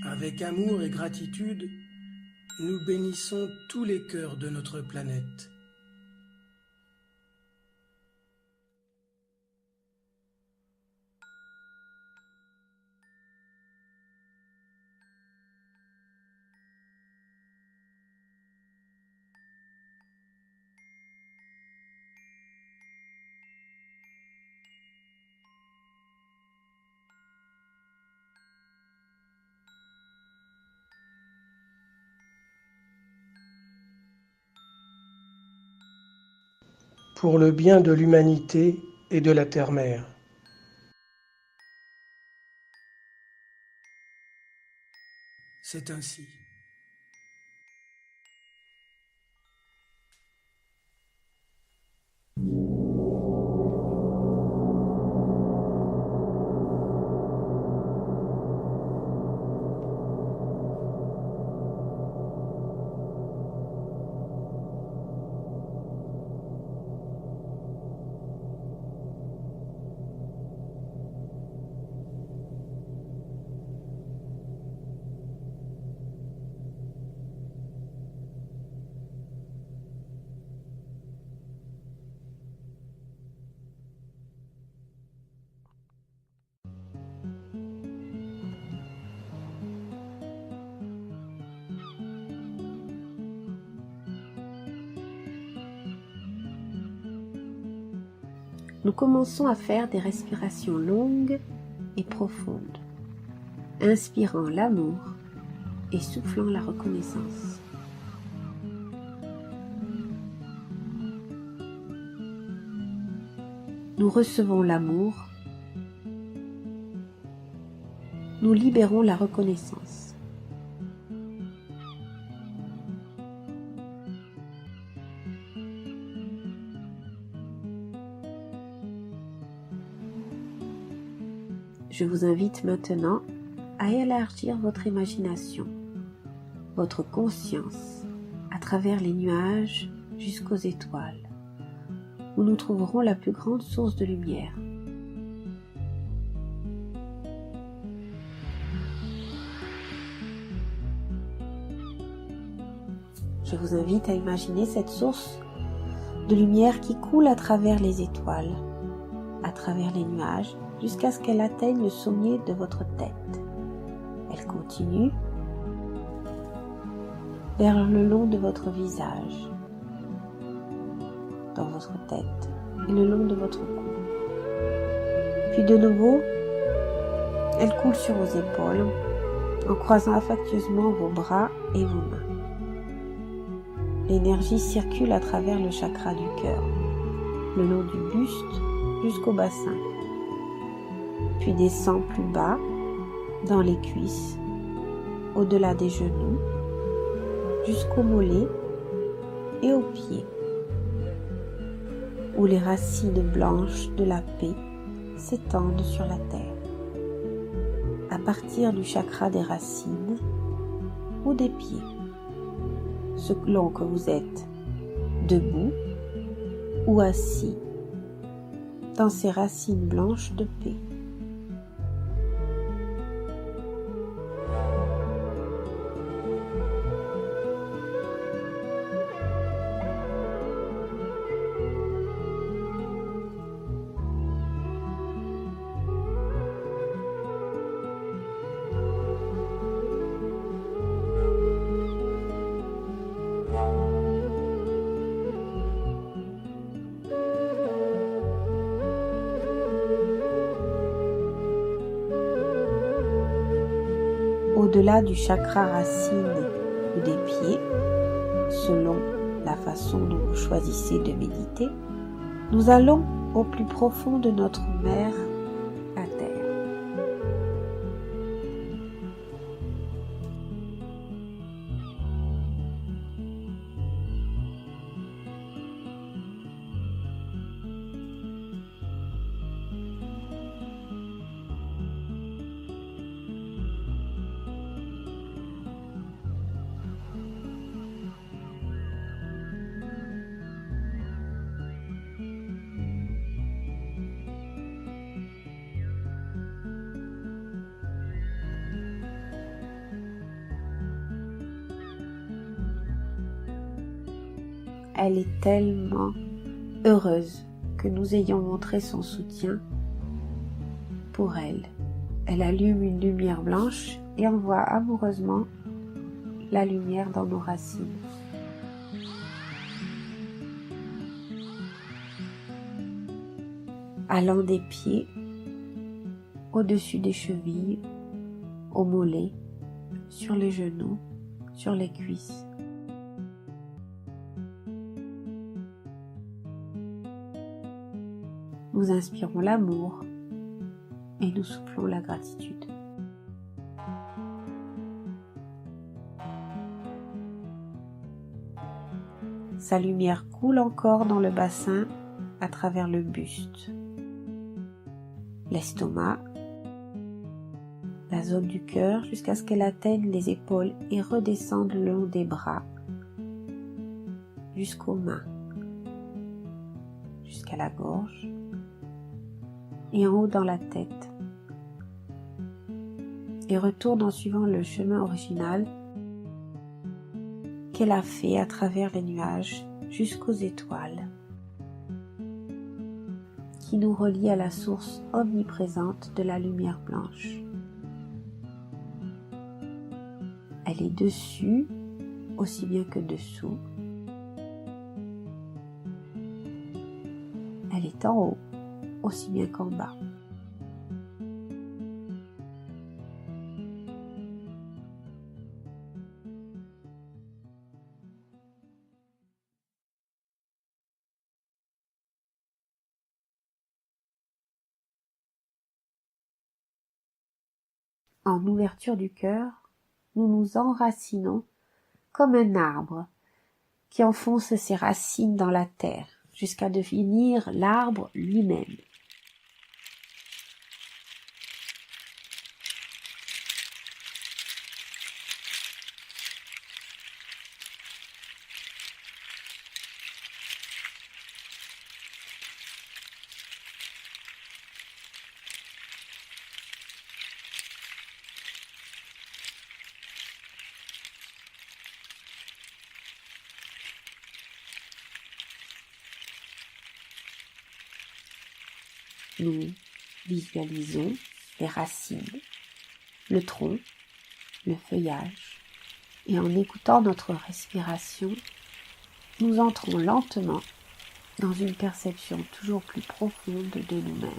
Avec amour et gratitude, nous bénissons tous les cœurs de notre planète. Pour le bien de l'humanité et de la terre-mère. C'est ainsi. Nous commençons à faire des respirations longues et profondes, inspirant l'amour et soufflant la reconnaissance. Nous recevons l'amour, nous libérons la reconnaissance. Je vous invite maintenant à élargir votre imagination, votre conscience, à travers les nuages jusqu'aux étoiles, où nous trouverons la plus grande source de lumière. Je vous invite à imaginer cette source de lumière qui coule à travers les étoiles, à travers les nuages, jusqu'à ce qu'elle atteigne le sommet de votre tête. Elle continue vers le long de votre visage, dans votre tête et le long de votre cou. Puis de nouveau, elle coule sur vos épaules en croisant affectueusement vos bras et vos mains. L'énergie circule à travers le chakra du cœur, le long du buste jusqu'au bassin, puis descend plus bas dans les cuisses, au-delà des genoux, jusqu'aux mollets et aux pieds, où les racines blanches de la paix s'étendent sur la terre, à partir du chakra des racines ou des pieds, selon que vous êtes debout ou assis dans ces racines blanches de paix. Au-delà du chakra racine ou des pieds, selon la façon dont vous choisissez de méditer, nous allons au plus profond de notre mère, la Terre. Elle est tellement heureuse que nous ayons montré son soutien pour elle. Elle allume une lumière blanche et envoie amoureusement la lumière dans nos racines. Allant des pieds, au-dessus des chevilles, aux mollets, sur les genoux, sur les cuisses. Nous inspirons l'amour et nous soufflons la gratitude. Sa lumière coule encore dans le bassin à travers le buste, l'estomac, la zone du cœur jusqu'à ce qu'elle atteigne les épaules et redescende le long des bras jusqu'aux mains, jusqu'à la gorge et en haut dans la tête, et retourne en suivant le chemin original qu'elle a fait à travers les nuages jusqu'aux étoiles, qui nous relie à la source omniprésente de la lumière blanche. Elle est dessus aussi bien que dessous. Elle est en haut aussi bien qu'en bas. En ouverture du cœur, nous nous enracinons comme un arbre qui enfonce ses racines dans la terre jusqu'à devenir l'arbre lui-même. Nous visualisons les racines, le tronc, le feuillage, et en écoutant notre respiration, nous entrons lentement dans une perception toujours plus profonde de nous-mêmes.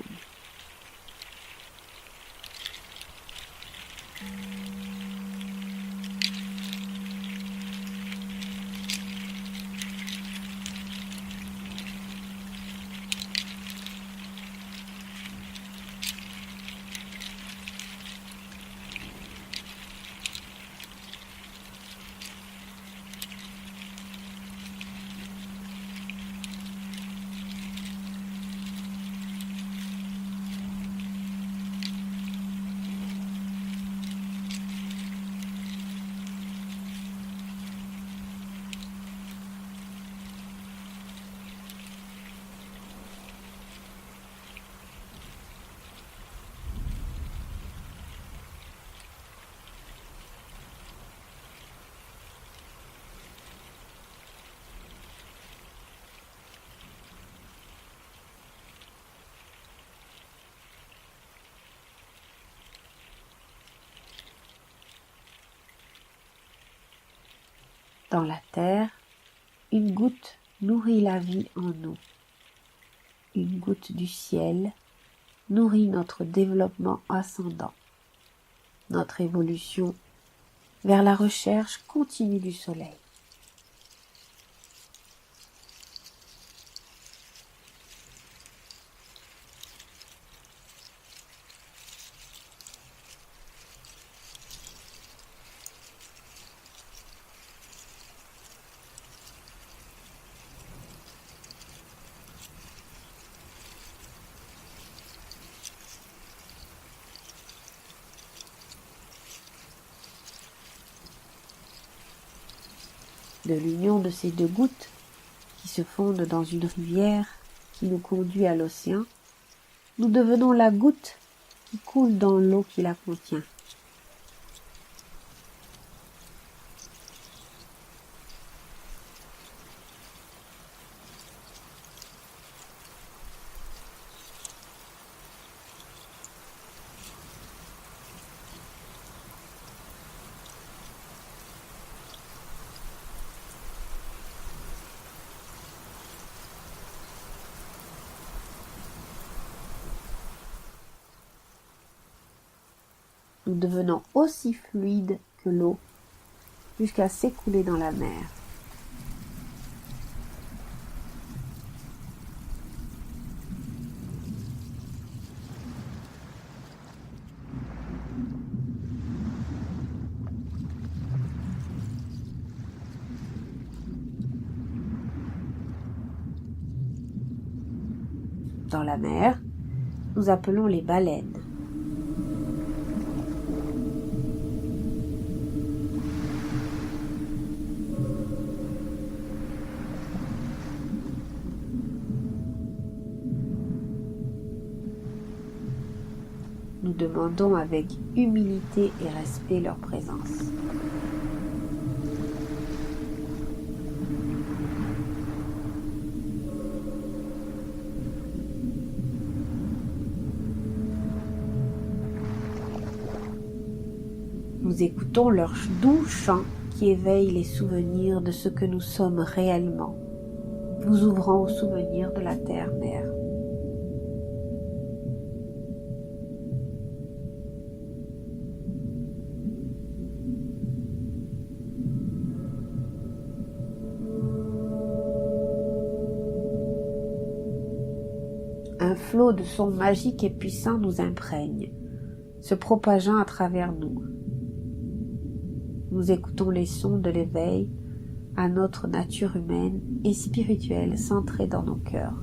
Dans la terre, une goutte nourrit la vie en nous. Une goutte du ciel nourrit notre développement ascendant, notre évolution vers la recherche continue du soleil. De l'union de ces deux gouttes qui se fondent dans une rivière qui nous conduit à l'océan, nous devenons la goutte qui coule dans l'eau qui la contient. Nous devenons aussi fluides que l'eau jusqu'à s'écouler dans la mer. Dans la mer, nous appelons les baleines. Nous demandons avec humilité et respect leur présence. Nous écoutons leur doux chant qui éveille les souvenirs de ce que nous sommes réellement, nous ouvrant aux souvenirs de la terre-mère. un flot de sons magiques et puissants nous imprègne, se propageant à travers nous. Nous écoutons les sons de l'éveil à notre nature humaine et spirituelle centrée dans nos cœurs.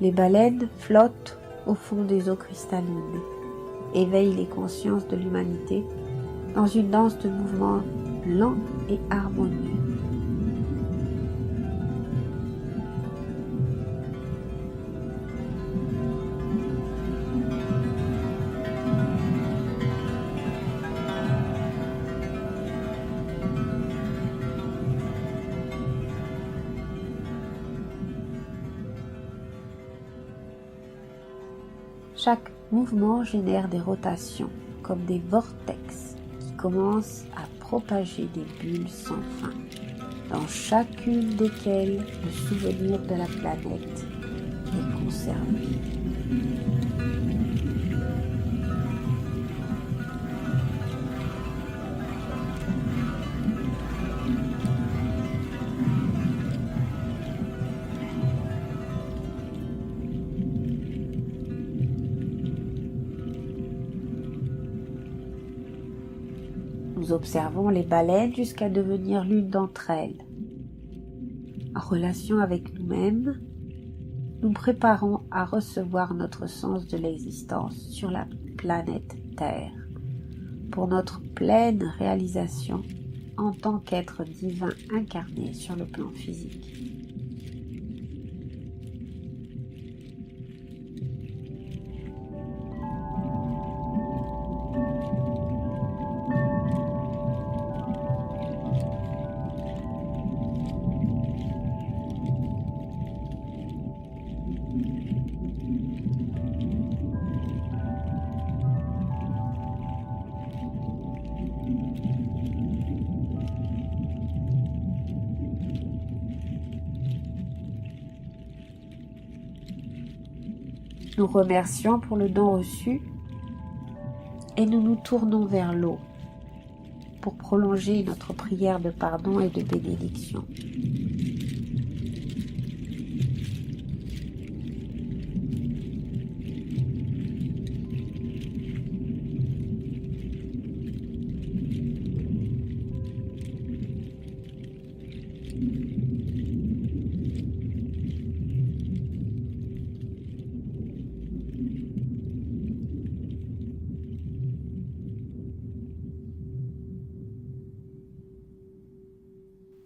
Les baleines flottent au fond des eaux cristallines, éveillent les consciences de l'humanité dans une danse de mouvements lents et harmonieux. Chaque mouvement génère des rotations, comme des vortex, qui commencent à propager des bulles sans fin, dans chacune desquelles le souvenir de la planète est conservé. Nous observons les baleines jusqu'à devenir l'une d'entre elles. En relation avec nous-mêmes, nous préparons à recevoir notre sens de l'existence sur la planète Terre, pour notre pleine réalisation en tant qu'être divin incarné sur le plan physique. Nous remercions pour le don reçu et nous nous tournons vers l'eau pour prolonger notre prière de pardon et de bénédiction.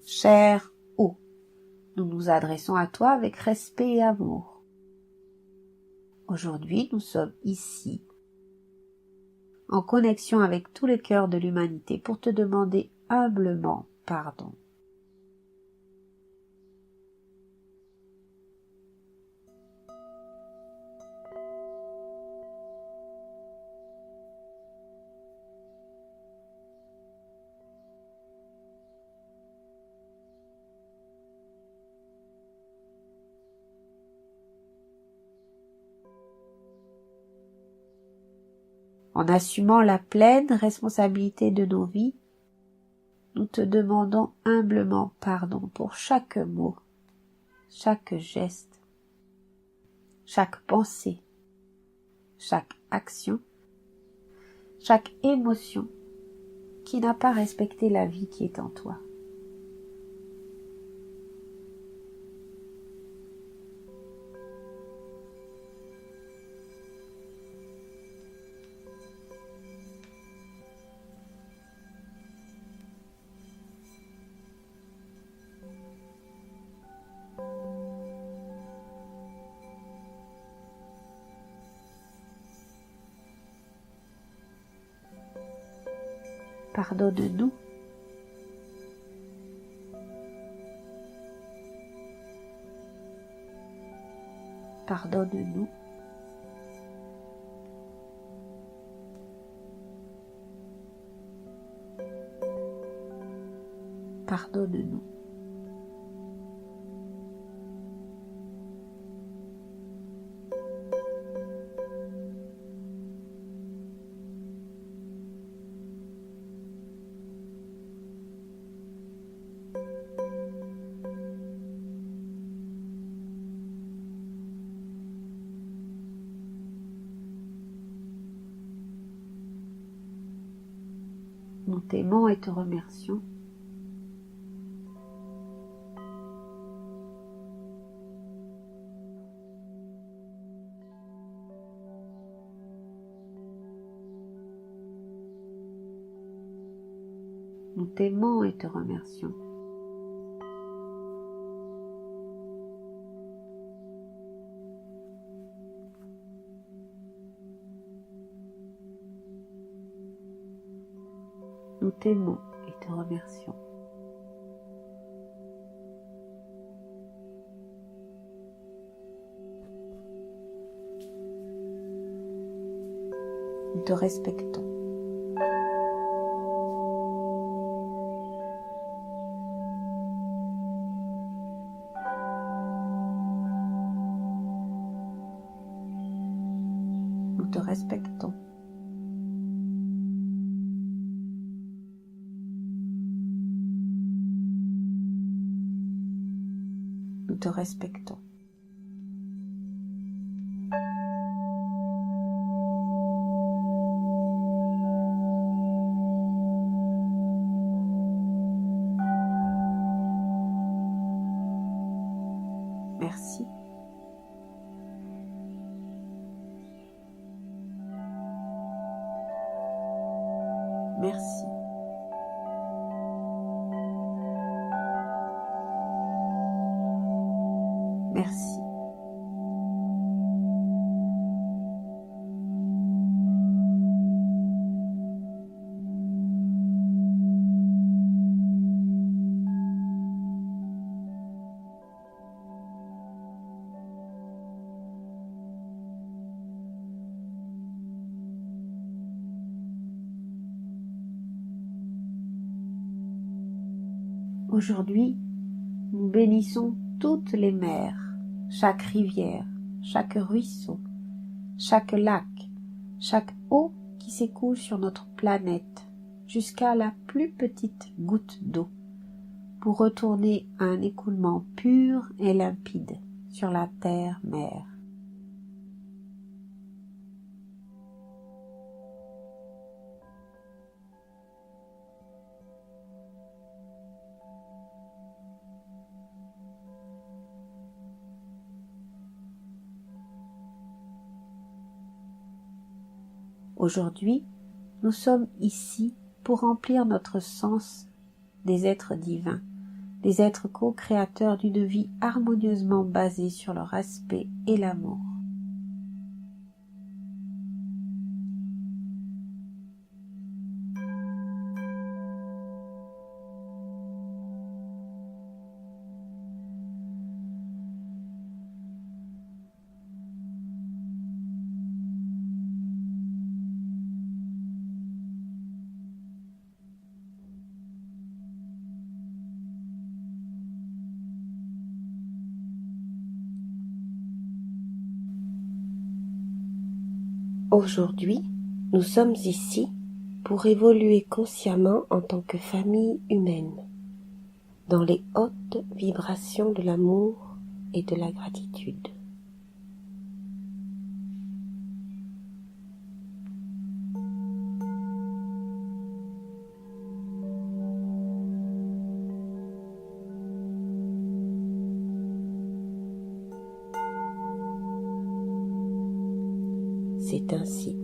Chère eau, nous nous adressons à toi avec respect et amour. Aujourd'hui, nous sommes ici, en connexion avec tous les cœurs de l'humanité pour te demander humblement pardon. En assumant la pleine responsabilité de nos vies, nous te demandons humblement pardon pour chaque mot, chaque geste, chaque pensée, chaque action, chaque émotion qui n'a pas respecté la vie qui est en toi. Pardonne-nous. Pardonne-nous. Pardonne-nous. Nous t'aimons et te remercions. Nous t'aimons et te remercions. Nous t'aimons et te remercions. Nous te respectons. Nous te respectons. Nous te respectons. Merci. Merci. Merci. Aujourd'hui, nous bénissons toutes les mers, chaque rivière, chaque ruisseau, chaque lac, chaque eau qui s'écoule sur notre planète, jusqu'à la plus petite goutte d'eau, pour retourner à un écoulement pur et limpide sur la terre-mère. Aujourd'hui, nous sommes ici pour remplir notre sens des êtres divins, des êtres co-créateurs d'une vie harmonieusement basée sur le respect et l'amour. Aujourd'hui, nous sommes ici pour évoluer consciemment en tant que famille humaine, dans les hautes vibrations de l'amour et de la gratitude. C'est ainsi.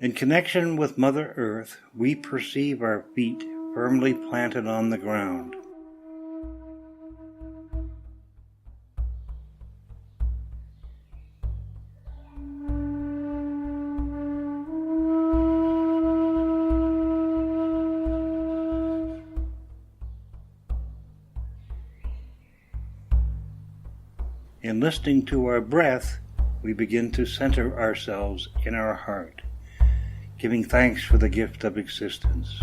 In connection with Mother Earth, we perceive our feet firmly planted on the ground. In listening to our breath, we begin to center ourselves in our heart, giving thanks for the gift of existence.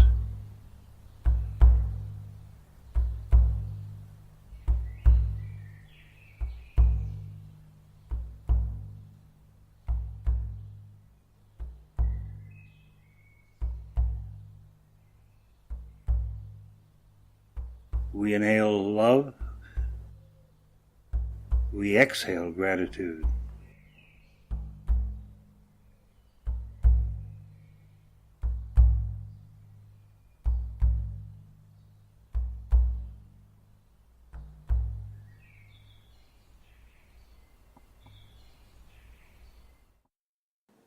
We inhale love. We exhale gratitude.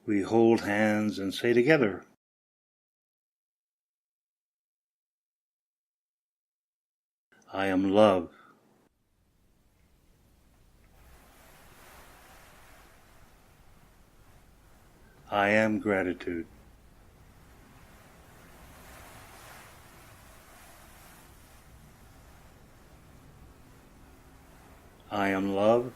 We hold hands and say together, I am love. I am gratitude. I am love.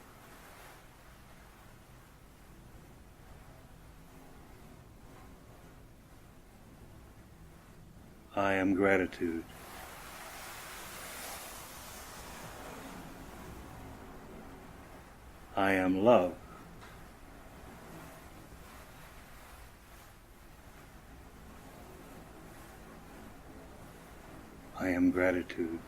I am gratitude. I am love. I am gratitude.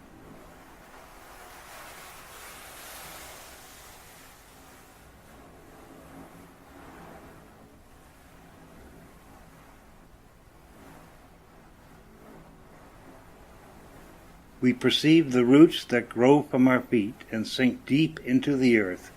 We perceive the roots that grow from our feet and sink deep into the earth.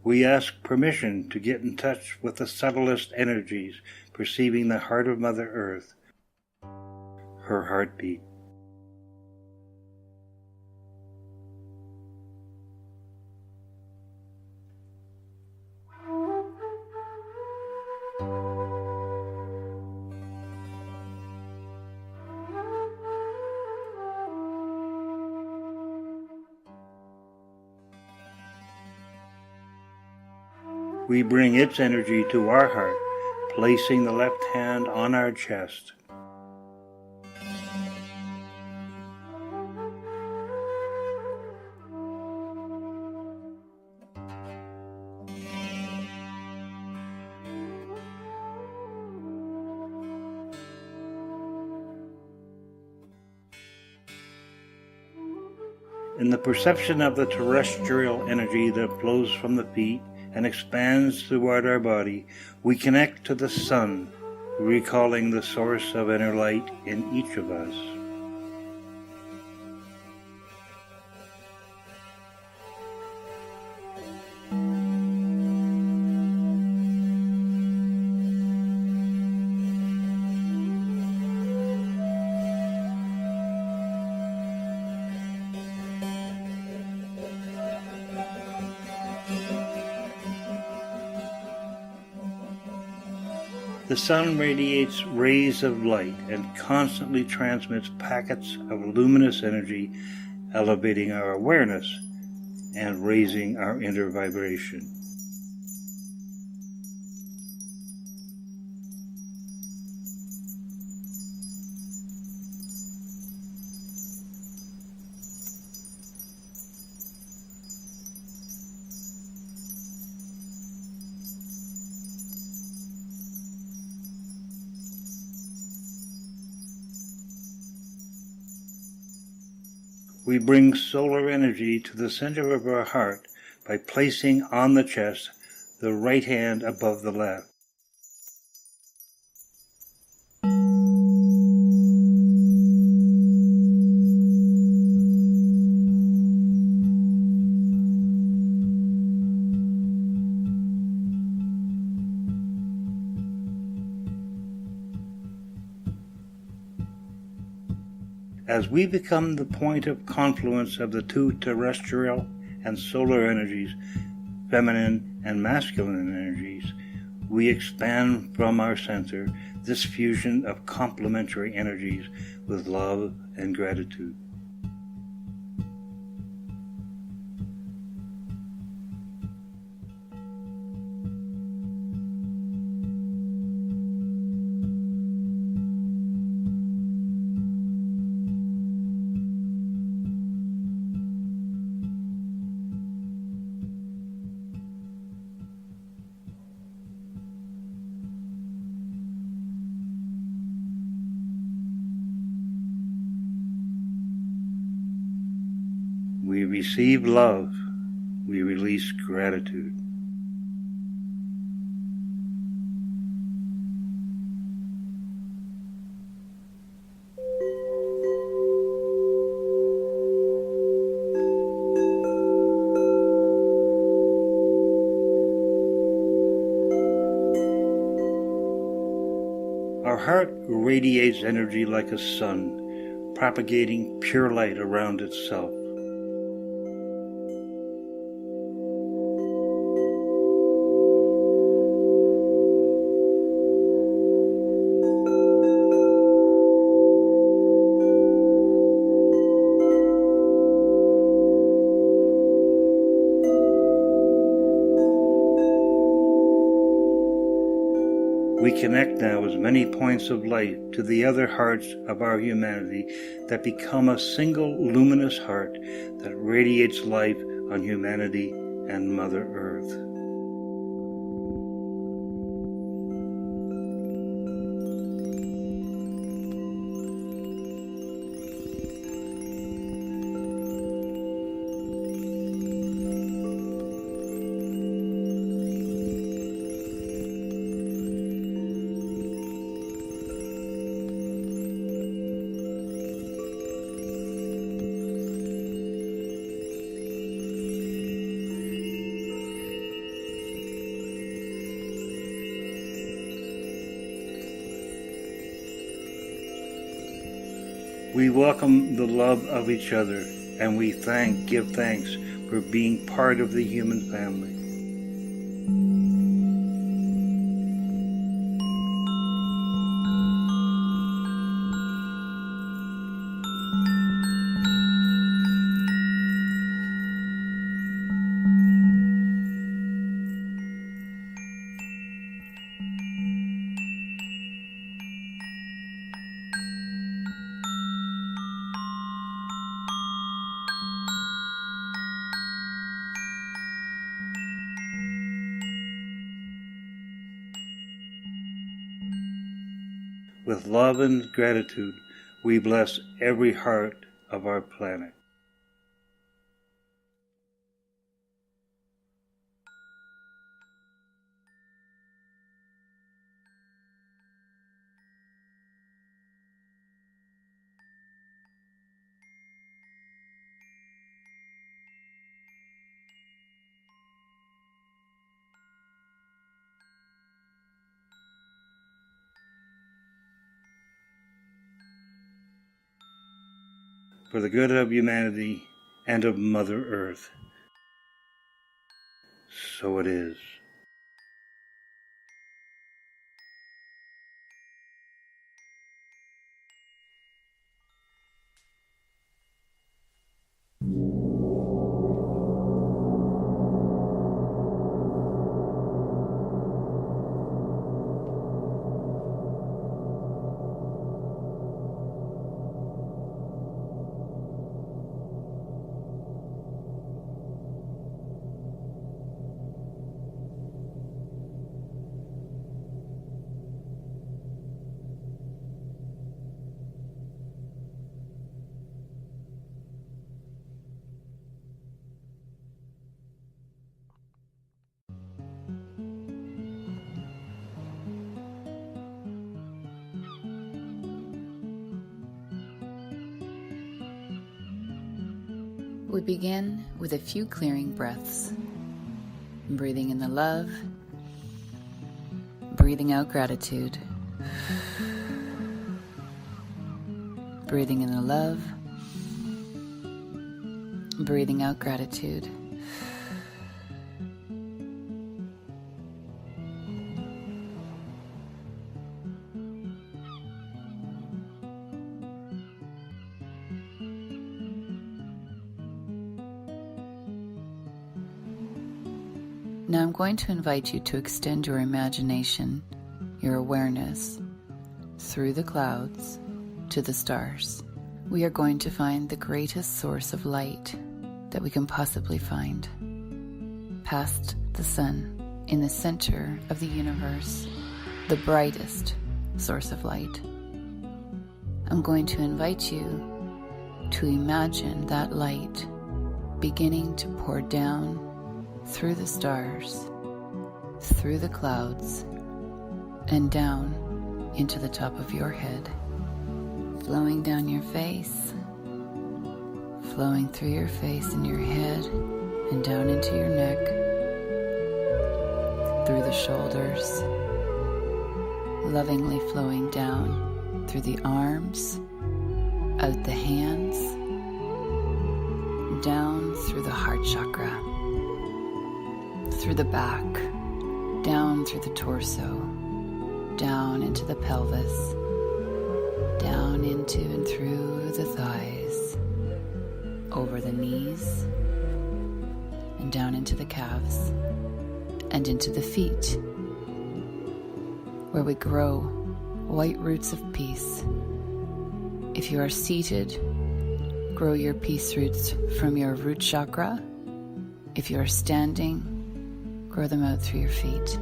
We ask permission to get in touch with the subtlest energies, perceiving the heart of Mother Earth, her heartbeat. We bring its energy to our heart, placing the left hand on our chest. In the perception of the terrestrial energy that flows from the feet and expands throughout our body, we connect to the sun, recalling the source of inner light in each of us. The sun radiates rays of light and constantly transmits packets of luminous energy, elevating our awareness and raising our inner vibration. We bring solar energy to the center of our heart by placing on the chest the right hand above the left. As we become the point of confluence of the two terrestrial and solar energies, feminine and masculine energies, we expand from our center this fusion of complementary energies with love and gratitude. We receive love, we release gratitude. Our heart radiates energy like a sun, propagating pure light around itself. We connect now as many points of light to the other hearts of our humanity that become a single luminous heart that radiates life on humanity and Mother Earth. We welcome the love of each other, and we give thanks for being part of the human family. With love and gratitude, we bless every heart of our planet. For the good of humanity and of Mother Earth. So it is. We begin with a few clearing breaths, breathing in the love, breathing out gratitude, breathing in the love, breathing out gratitude. Now I'm going to invite you to extend your imagination, your awareness, through the clouds to the stars. We are going to find the greatest source of light that we can possibly find, past the sun, in the center of the universe, the brightest source of light. I'm going to invite you to imagine that light beginning to pour down through the stars, through the clouds, and down into the top of your head, flowing down your face, flowing through your face and your head, and down into your neck, through the shoulders, lovingly flowing down through the arms, out the hands, down through the heart chakra, through the back, down through the torso, down into the pelvis, down into and through the thighs, over the knees, and down into the calves, and into the feet, where we grow white roots of peace. If you are seated, grow your peace roots from your root chakra. If you are standing, grow them out through your feet.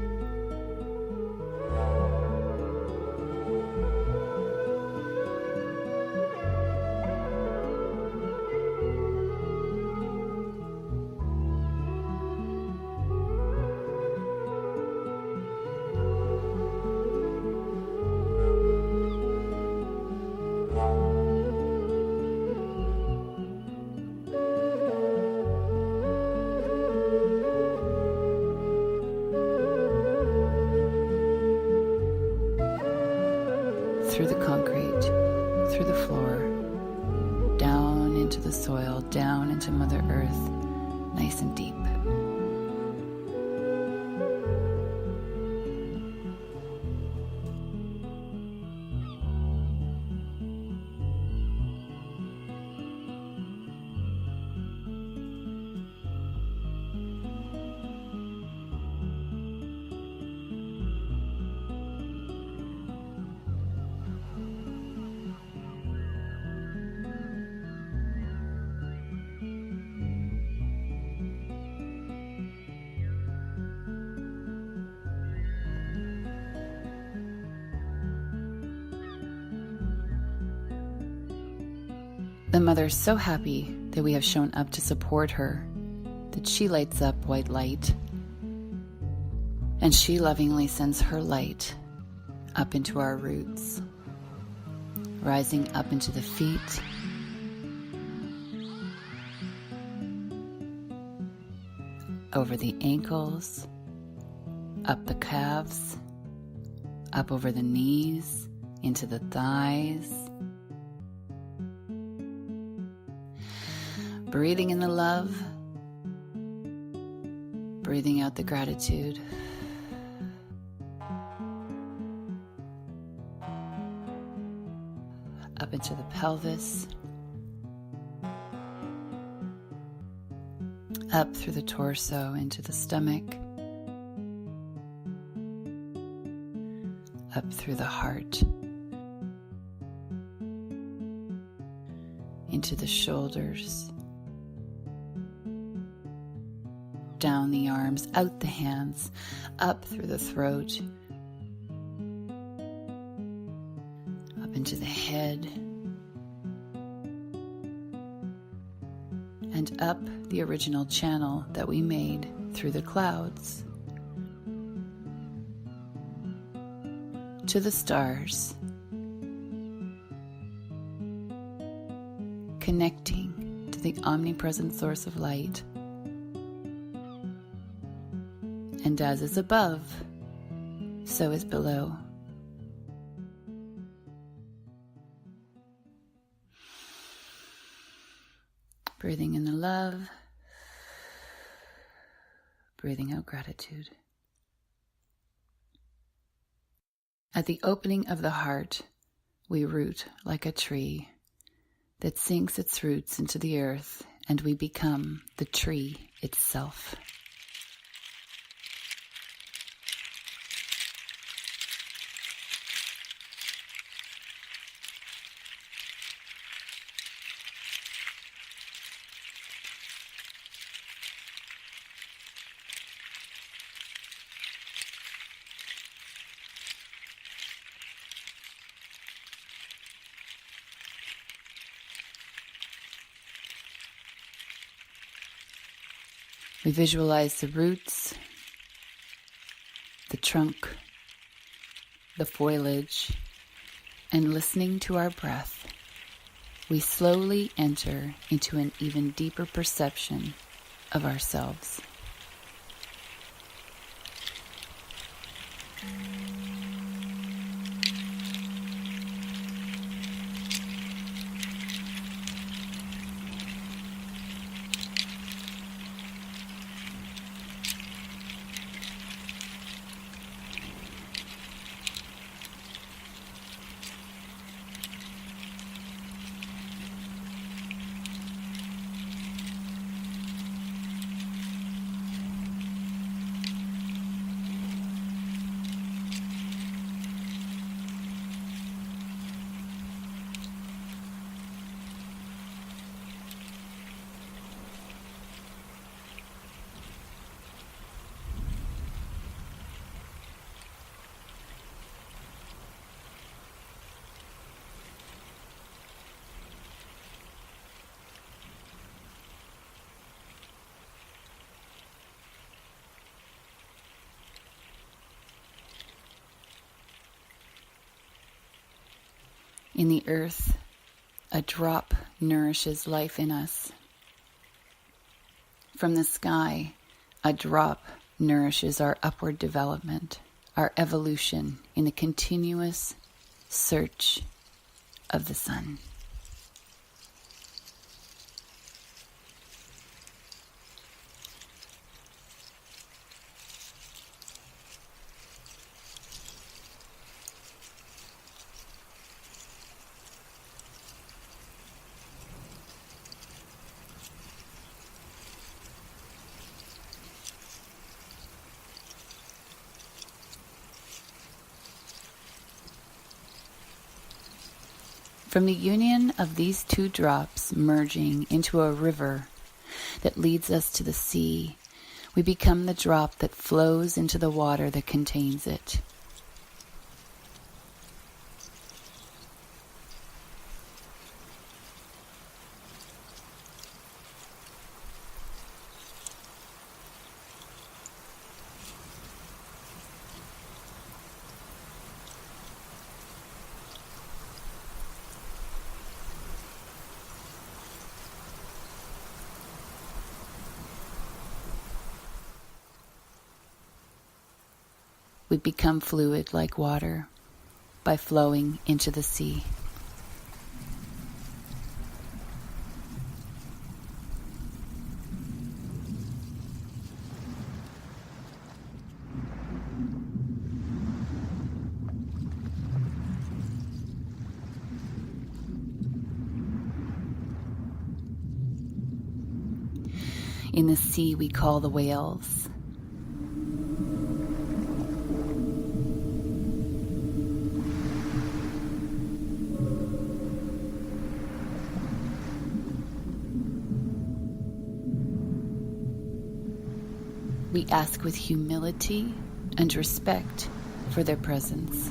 Through the concrete, through the floor, down into the soil, down into Mother Earth, nice and deep. The mother is so happy that we have shown up to support her, that she lights up white light, and she lovingly sends her light up into our roots, rising up into the feet, over the ankles, up the calves, up over the knees, into the thighs, breathing in the love, breathing out the gratitude. Up into the pelvis, up through the torso into the stomach, up through the heart, into the shoulders, down the arms, out the hands, up through the throat, up into the head, and up the original channel that we made through the clouds, to the stars, connecting to the omnipresent source of light. And as is above, so is below. Breathing in the love, breathing out gratitude. At the opening of the heart, we root like a tree that sinks its roots into the earth, and we become the tree itself. We visualize the roots, the trunk, the foliage, and listening to our breath, we slowly enter into an even deeper perception of ourselves. In the earth, a drop nourishes life in us. From the sky, a drop nourishes our upward development, our evolution in the continuous search of the sun. From the union of these two drops merging into a river that leads us to the sea, we become the drop that flows into the water that contains it. We become fluid like water by flowing into the sea. In the sea we call the whales. We ask with humility and respect for their presence.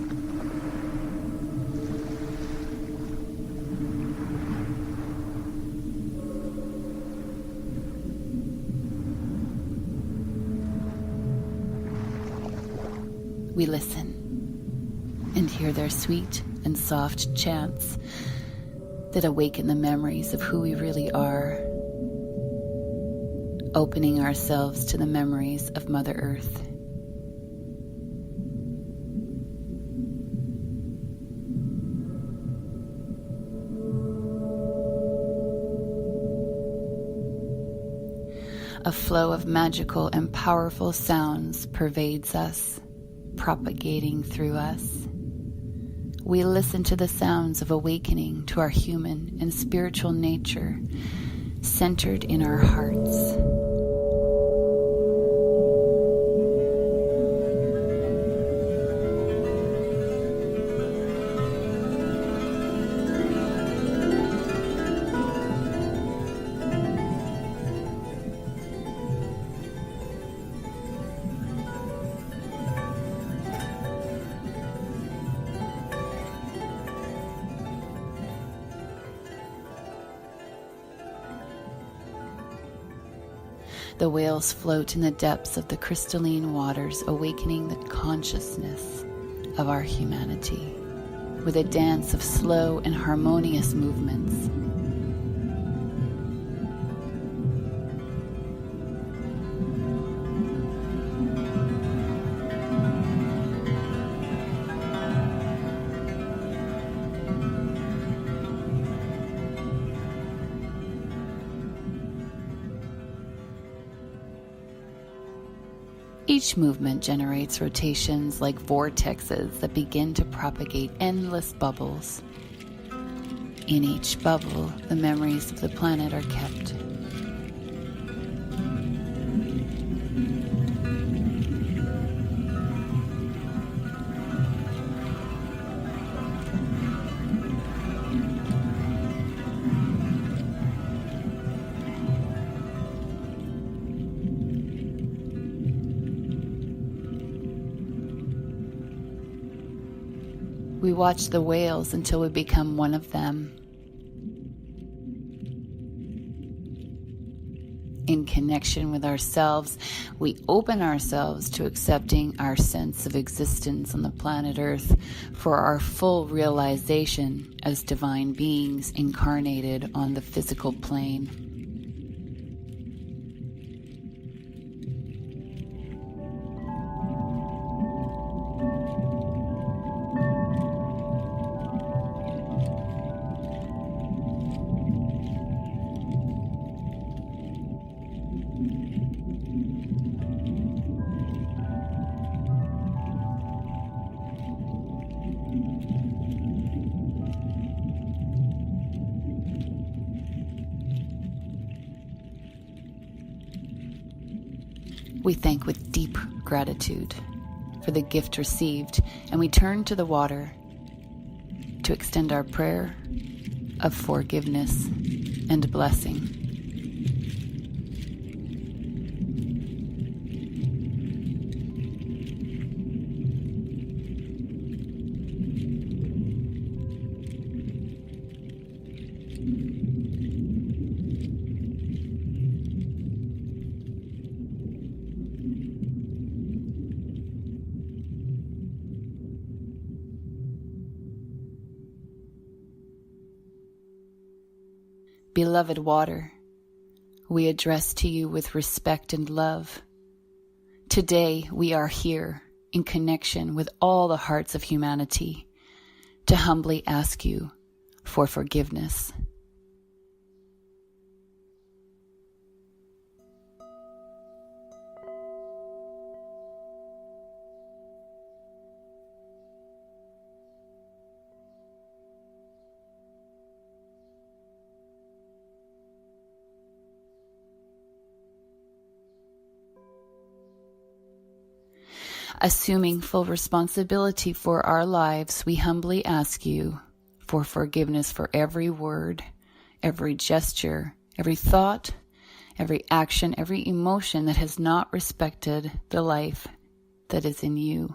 We listen and hear their sweet and soft chants that awaken the memories of who we really are opening ourselves to the memories of Mother Earth. A flow of magical and powerful sounds pervades us, propagating through us. We listen to the sounds of awakening to our human and spiritual nature, centered in our hearts. The whales float in the depths of the crystalline waters, awakening the consciousness of our humanity with a dance of slow and harmonious movements. Each movement generates rotations like vortexes that begin to propagate endless bubbles. In each bubble, the memories of the planet are kept. We watch the whales until we become one of them. In connection with ourselves, we open ourselves to accepting our sense of existence on the planet Earth for our full realization as divine beings incarnated on the physical plane. We thank with deep gratitude for the gift received, and we turn to the water to extend our prayer of forgiveness and blessing. Beloved water, we address to you with respect and love. Today we are here in connection with all the hearts of humanity to humbly ask you for forgiveness. Assuming full responsibility for our lives, we humbly ask you for forgiveness for every word, every gesture, every thought, every action, every emotion that has not respected the life that is in you.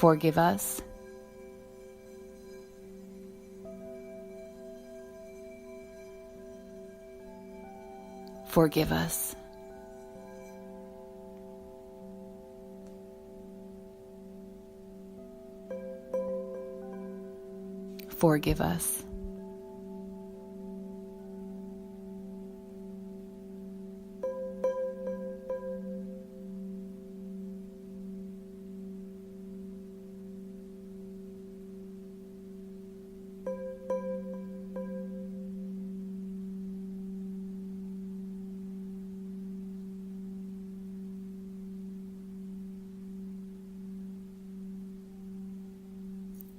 Forgive us. Forgive us. Forgive us.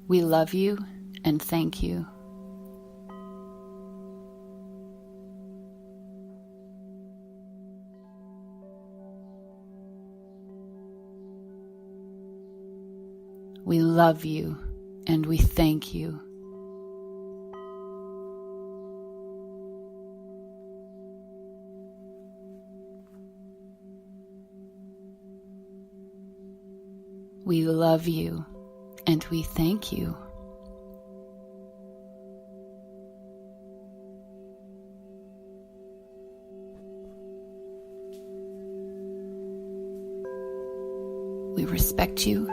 We love you and thank you. We love you and we thank you. We love you and we thank you. We respect you.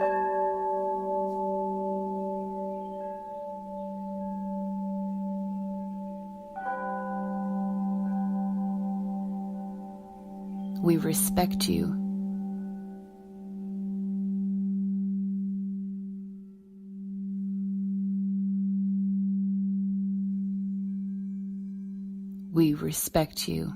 We respect you. We respect you.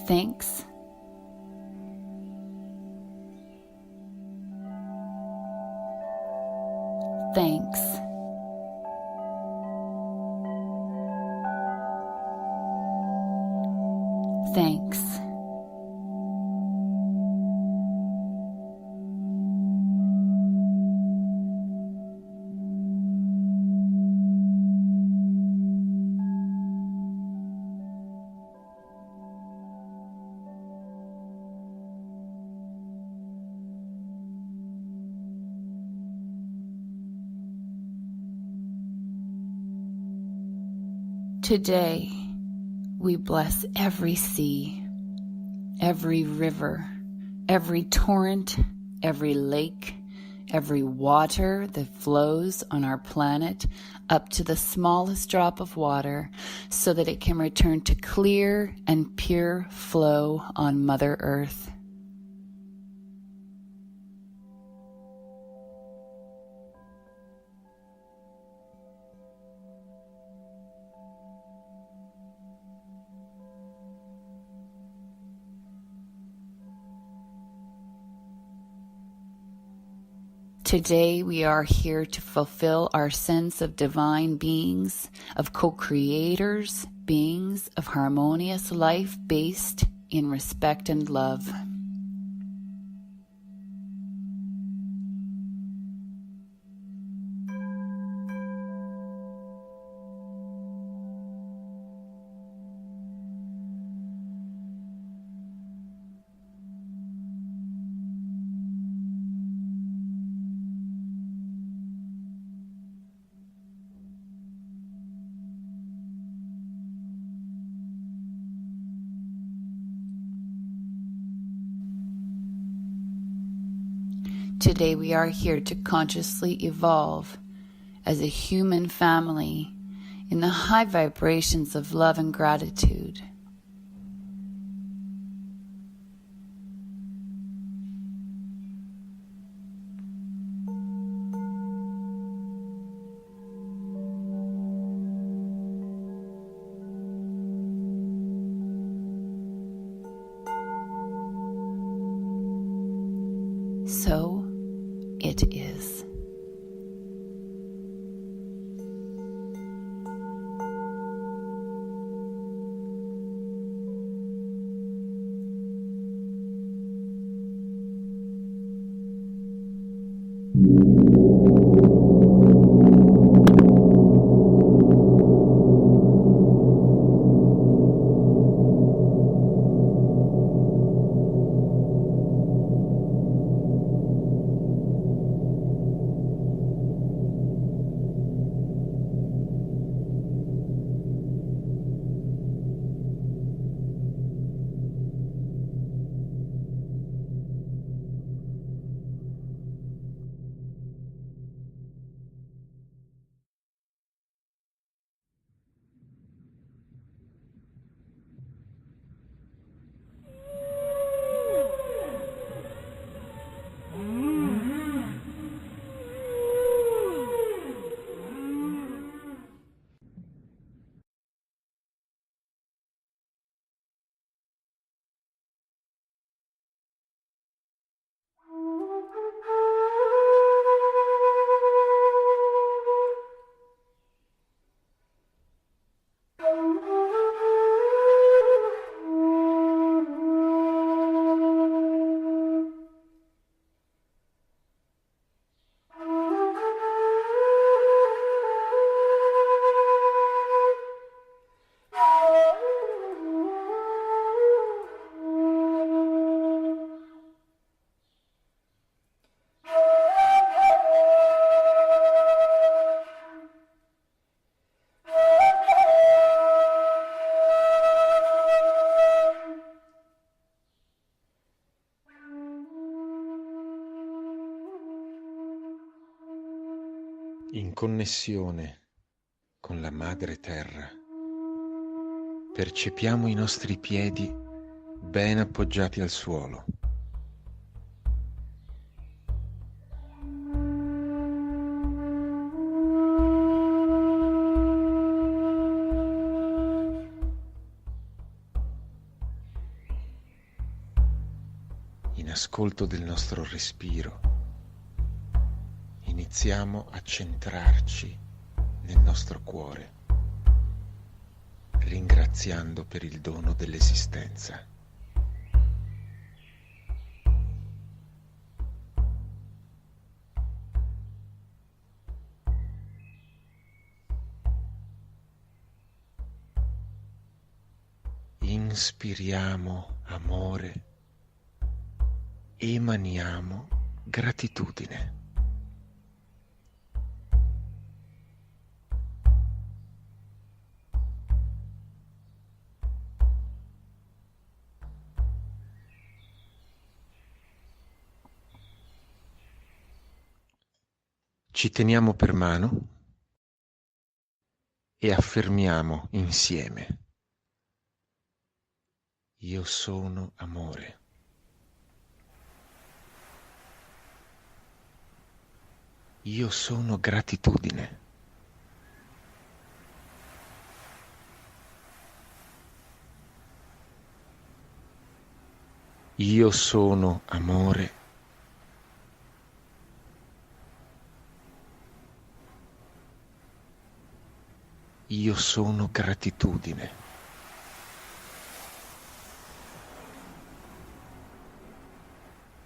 Thanks. Thanks. Thanks. Today, we bless every sea, every river, every torrent, every lake, every water that flows on our planet up to the smallest drop of water so that it can return to clear and pure flow on Mother Earth. Today we are here to fulfill our sense of divine beings, of co-creators, beings of harmonious life based in respect and love. Today we are here to consciously evolve as a human family in the high vibrations of love and gratitude. So it is. In connessione con la madre terra, percepiamo i nostri piedi ben appoggiati al suolo. In ascolto del nostro respiro, iniziamo a centrarci nel nostro cuore, ringraziando per il dono dell'esistenza. Inspiriamo amore, emaniamo gratitudine. Ci teniamo per mano e affermiamo insieme: io sono amore. Io sono gratitudine. Io sono amore. Io sono gratitudine.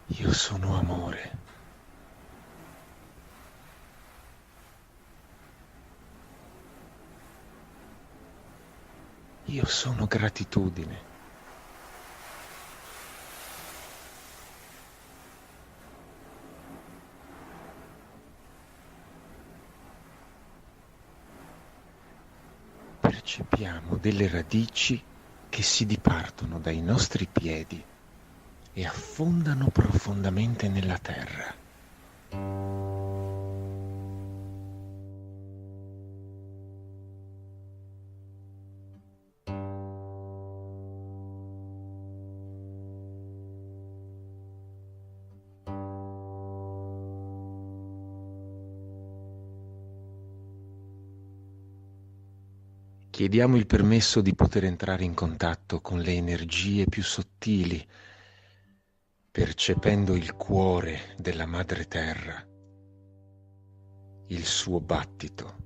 Io sono amore. Io sono gratitudine. Percepiamo delle radici che si dipartono dai nostri piedi e affondano profondamente nella terra. Chiediamo il permesso di poter entrare in contatto con le energie più sottili, percependo il cuore della Madre Terra, il suo battito.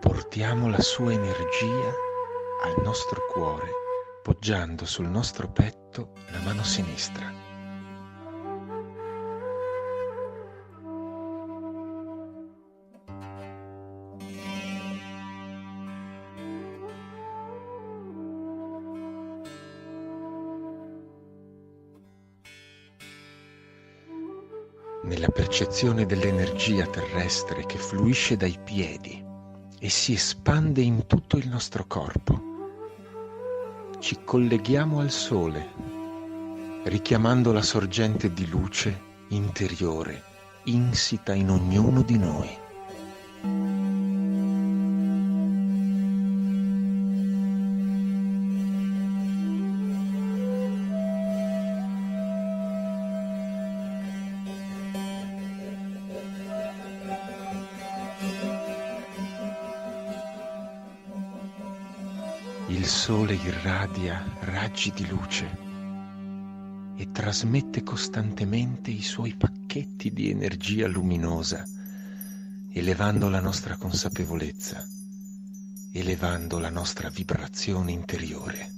Portiamo la sua energia al nostro cuore, poggiando sul nostro petto la mano sinistra. Nella percezione dell'energia terrestre che fluisce dai piedi e si espande in tutto il nostro corpo, ci colleghiamo al sole, richiamando la sorgente di luce interiore insita in ognuno di noi. Il sole irradia raggi di luce e trasmette costantemente i suoi pacchetti di energia luminosa, elevando la nostra consapevolezza, elevando la nostra vibrazione interiore.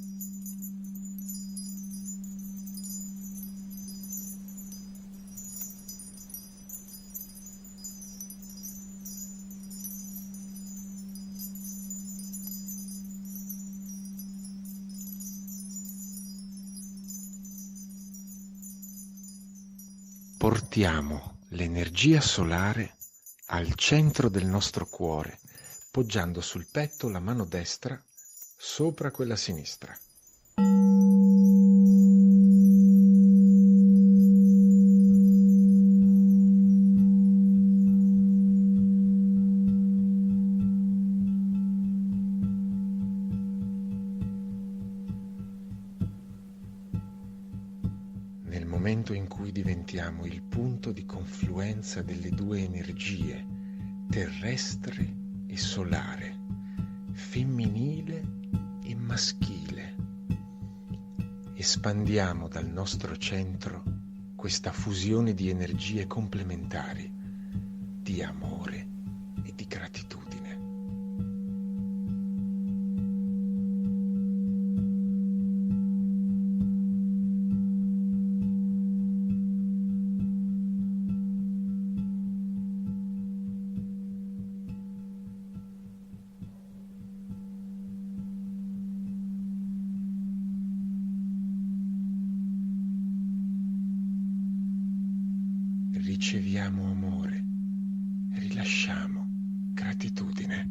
portiamo l'energia solare al centro del nostro cuore, poggiando sul petto la mano destra sopra quella sinistra. Nel momento in cui diventiamo il punto di confluenza delle due energie, terrestre e solare, femminile e maschile, espandiamo dal nostro centro questa fusione di energie complementari, di amore e di gratitudine. Riceviamo amore, rilasciamo gratitudine.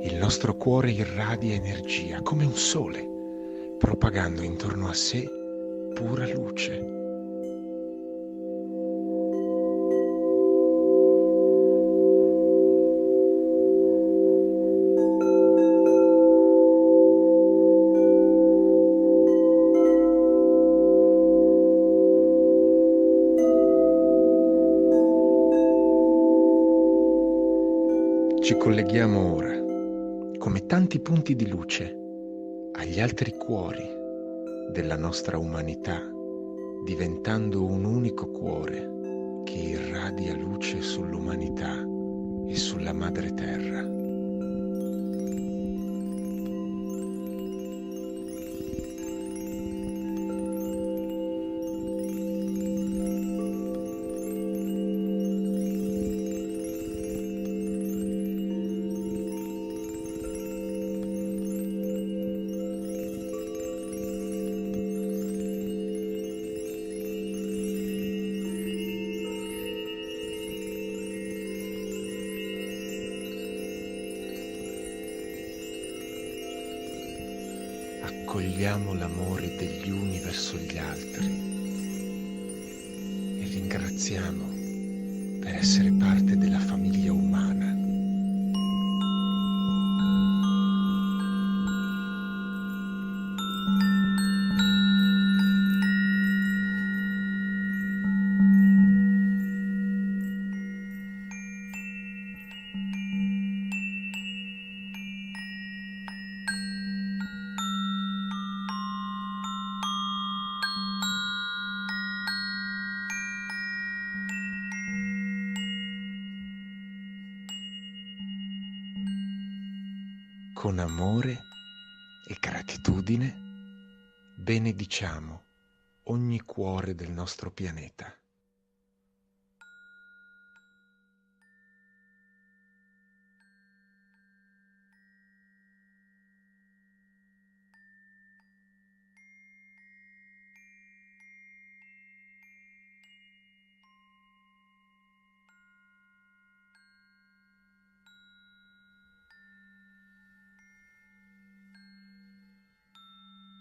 Il nostro cuore irradia energia come un sole, propagando intorno a sé pura luce. Ci colleghiamo ora, come tanti punti di luce, agli altri cuori della nostra umanità, diventando un unico cuore che irradia luce sull'umanità e sulla madre terra. Accogliamo l'amore degli uni verso gli altri e ringraziamo per essere parte della famiglia umana. Con amore e gratitudine benediciamo ogni cuore del nostro pianeta.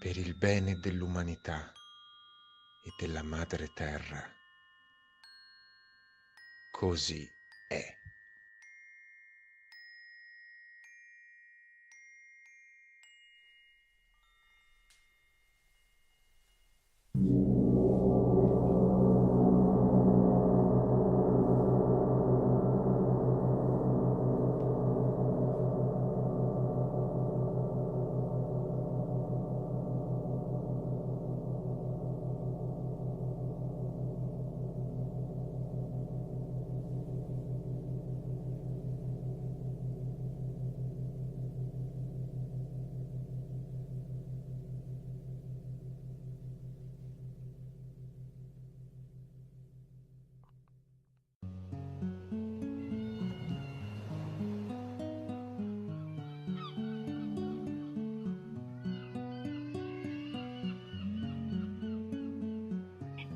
Per il bene dell'umanità e della madre terra. Così è.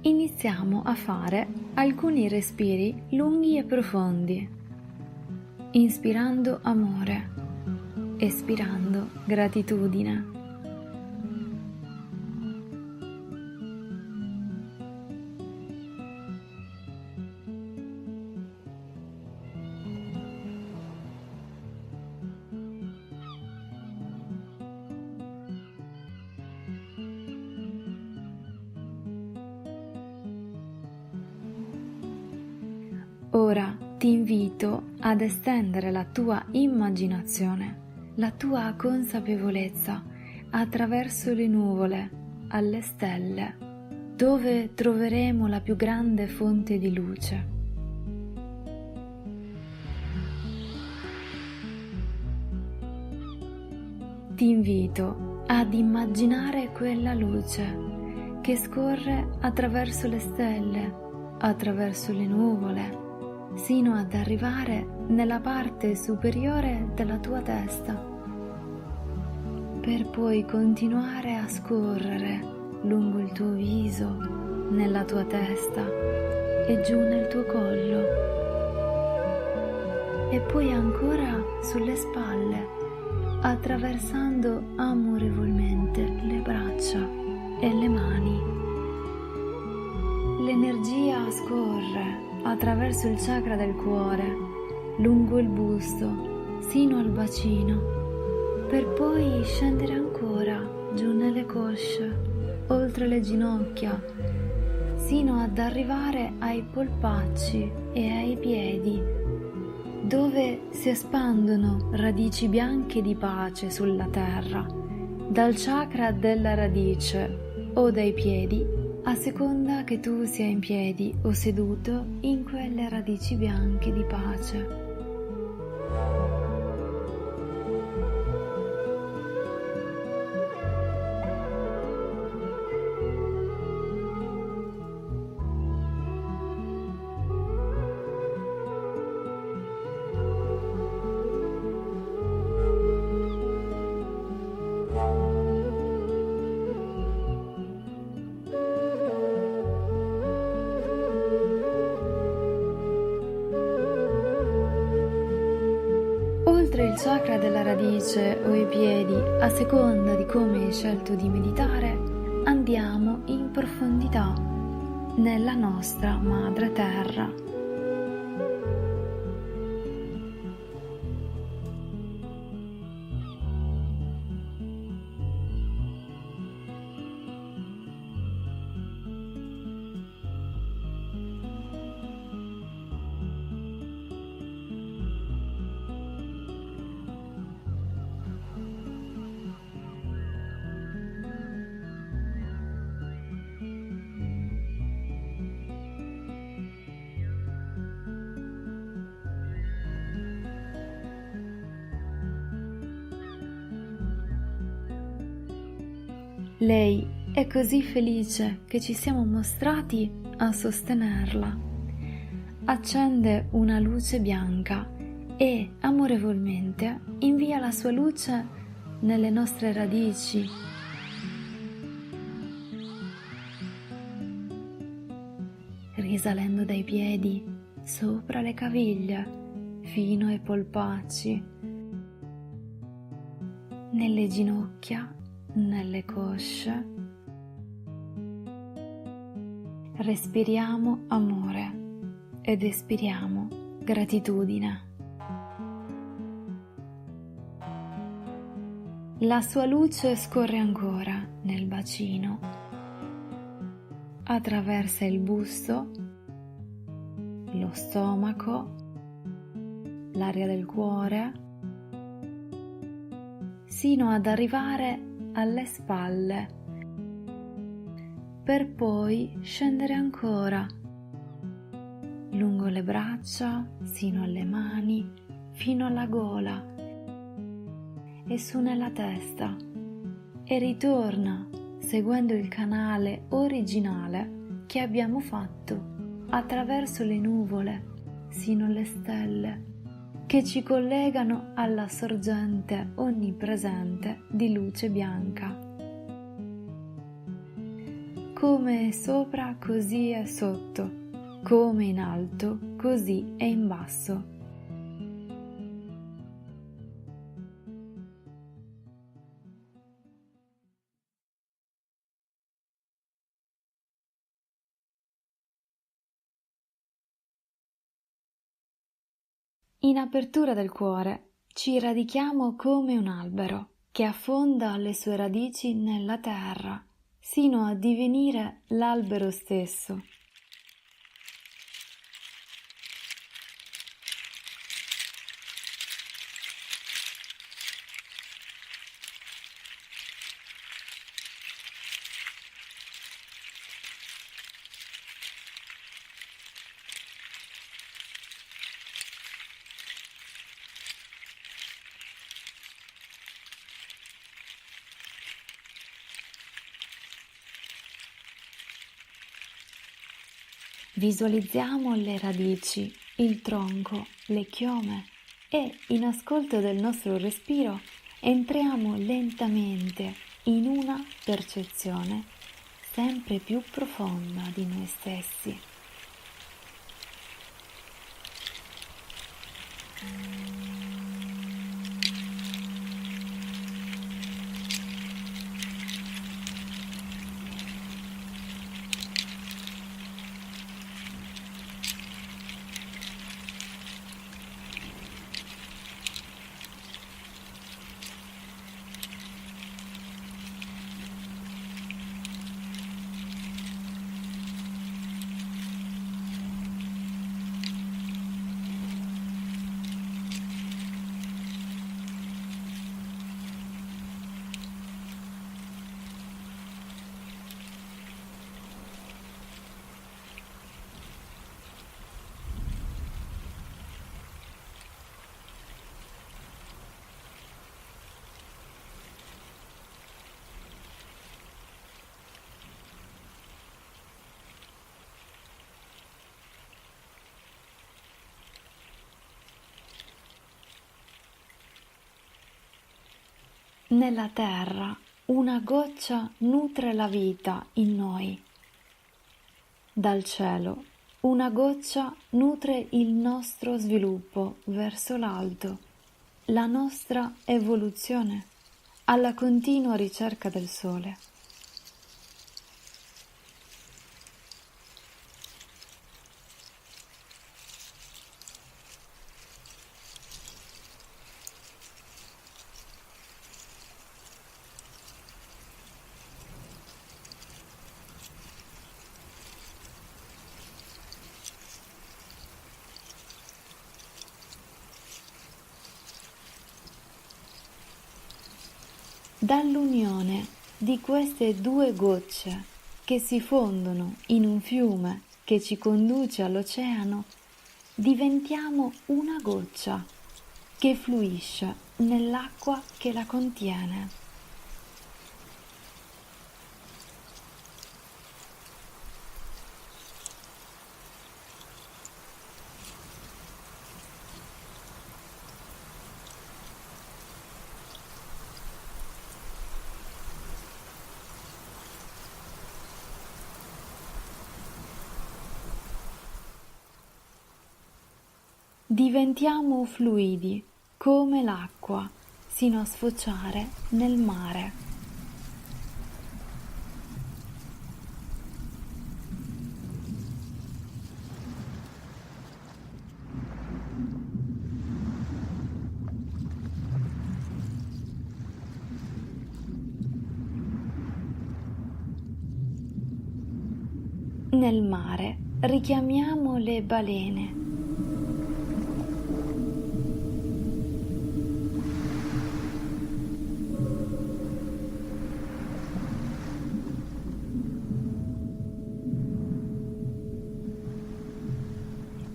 iniziamo a fare alcuni respiri lunghi e profondi, inspirando amore, espirando gratitudine. Ora ti invito ad estendere la tua immaginazione, la tua consapevolezza attraverso le nuvole, alle stelle, dove troveremo la più grande fonte di luce. Ti invito ad immaginare quella luce che scorre attraverso le stelle, attraverso le nuvole, sino ad arrivare nella parte superiore della tua testa, per poi continuare a scorrere lungo il tuo viso, nella tua testa e giù nel tuo collo, e poi ancora sulle spalle, attraversando amorevolmente le braccia e le mani. L'energia scorre attraverso il chakra del cuore, lungo il busto, sino al bacino, per poi scendere ancora giù nelle cosce, oltre le ginocchia, sino ad arrivare ai polpacci e ai piedi, dove si espandono radici bianche di pace sulla terra, dal chakra della radice o dai piedi, a seconda che tu sia in piedi o seduto in quelle radici bianche di pace. Oltre il chakra della radice o i piedi, a seconda di come hai scelto di meditare, andiamo in profondità nella nostra madre terra. Lei è così felice che ci siamo mostrati a sostenerla. Accende una luce bianca e amorevolmente invia la sua luce nelle nostre radici. Risalendo dai piedi sopra le caviglie fino ai polpacci, nelle ginocchia, nelle cosce. Respiriamo amore ed espiriamo gratitudine. La sua luce scorre ancora nel bacino, attraversa il busto, lo stomaco, l'aria del cuore, sino ad arrivare alle spalle, per poi scendere ancora lungo le braccia, sino alle mani, fino alla gola e su nella testa, e ritorna seguendo il canale originale che abbiamo fatto attraverso le nuvole sino alle stelle, che ci collegano alla sorgente onnipresente di luce bianca. come è sopra così è sotto, come in alto così è in basso. In apertura del cuore ci radichiamo come un albero che affonda le sue radici nella terra, sino a divenire l'albero stesso. Visualizziamo le radici, il tronco, le chiome e, in ascolto del nostro respiro, entriamo lentamente in una percezione sempre più profonda di noi stessi. Nella terra una goccia nutre la vita in noi. Dal cielo una goccia nutre il nostro sviluppo verso l'alto, la nostra evoluzione alla continua ricerca del sole. Dall'unione di queste due gocce che si fondono in un fiume che ci conduce all'oceano, diventiamo una goccia che fluisce nell'acqua che la contiene. Diventiamo fluidi come l'acqua, sino a sfociare nel mare. Nel mare richiamiamo le balene.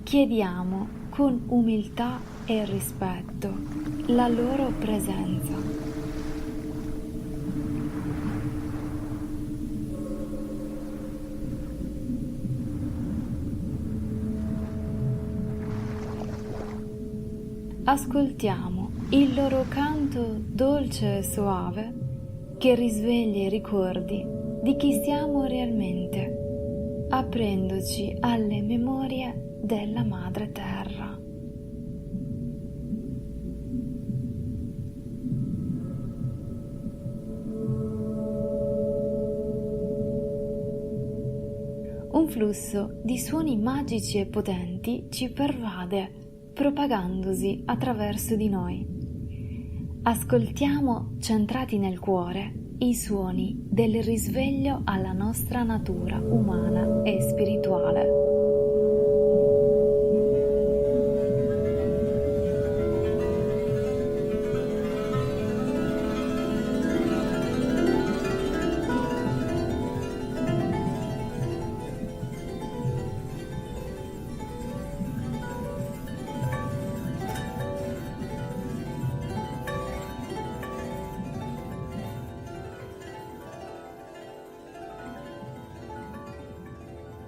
Chiediamo con umiltà e rispetto la loro presenza. Ascoltiamo il loro canto dolce e soave che risveglia i ricordi di chi siamo realmente, aprendoci alle memorie della Madre Terra. Un flusso di suoni magici e potenti ci pervade, propagandosi attraverso di noi. Ascoltiamo, centrati nel cuore, i suoni del risveglio alla nostra natura umana e spirituale.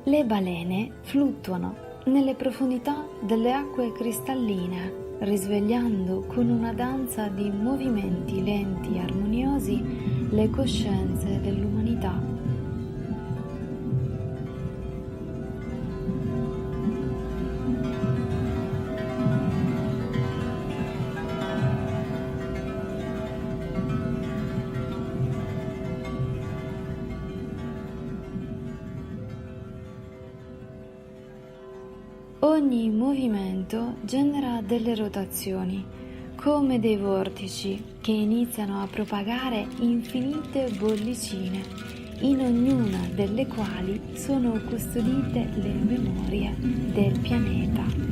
Le balene fluttuano nelle profondità delle acque cristalline, risvegliando con una danza di movimenti lenti e armoniosi le coscienze dell'umanità. Ogni movimento genera delle rotazioni, come dei vortici che iniziano a propagare infinite bollicine, in ognuna delle quali sono custodite le memorie del pianeta.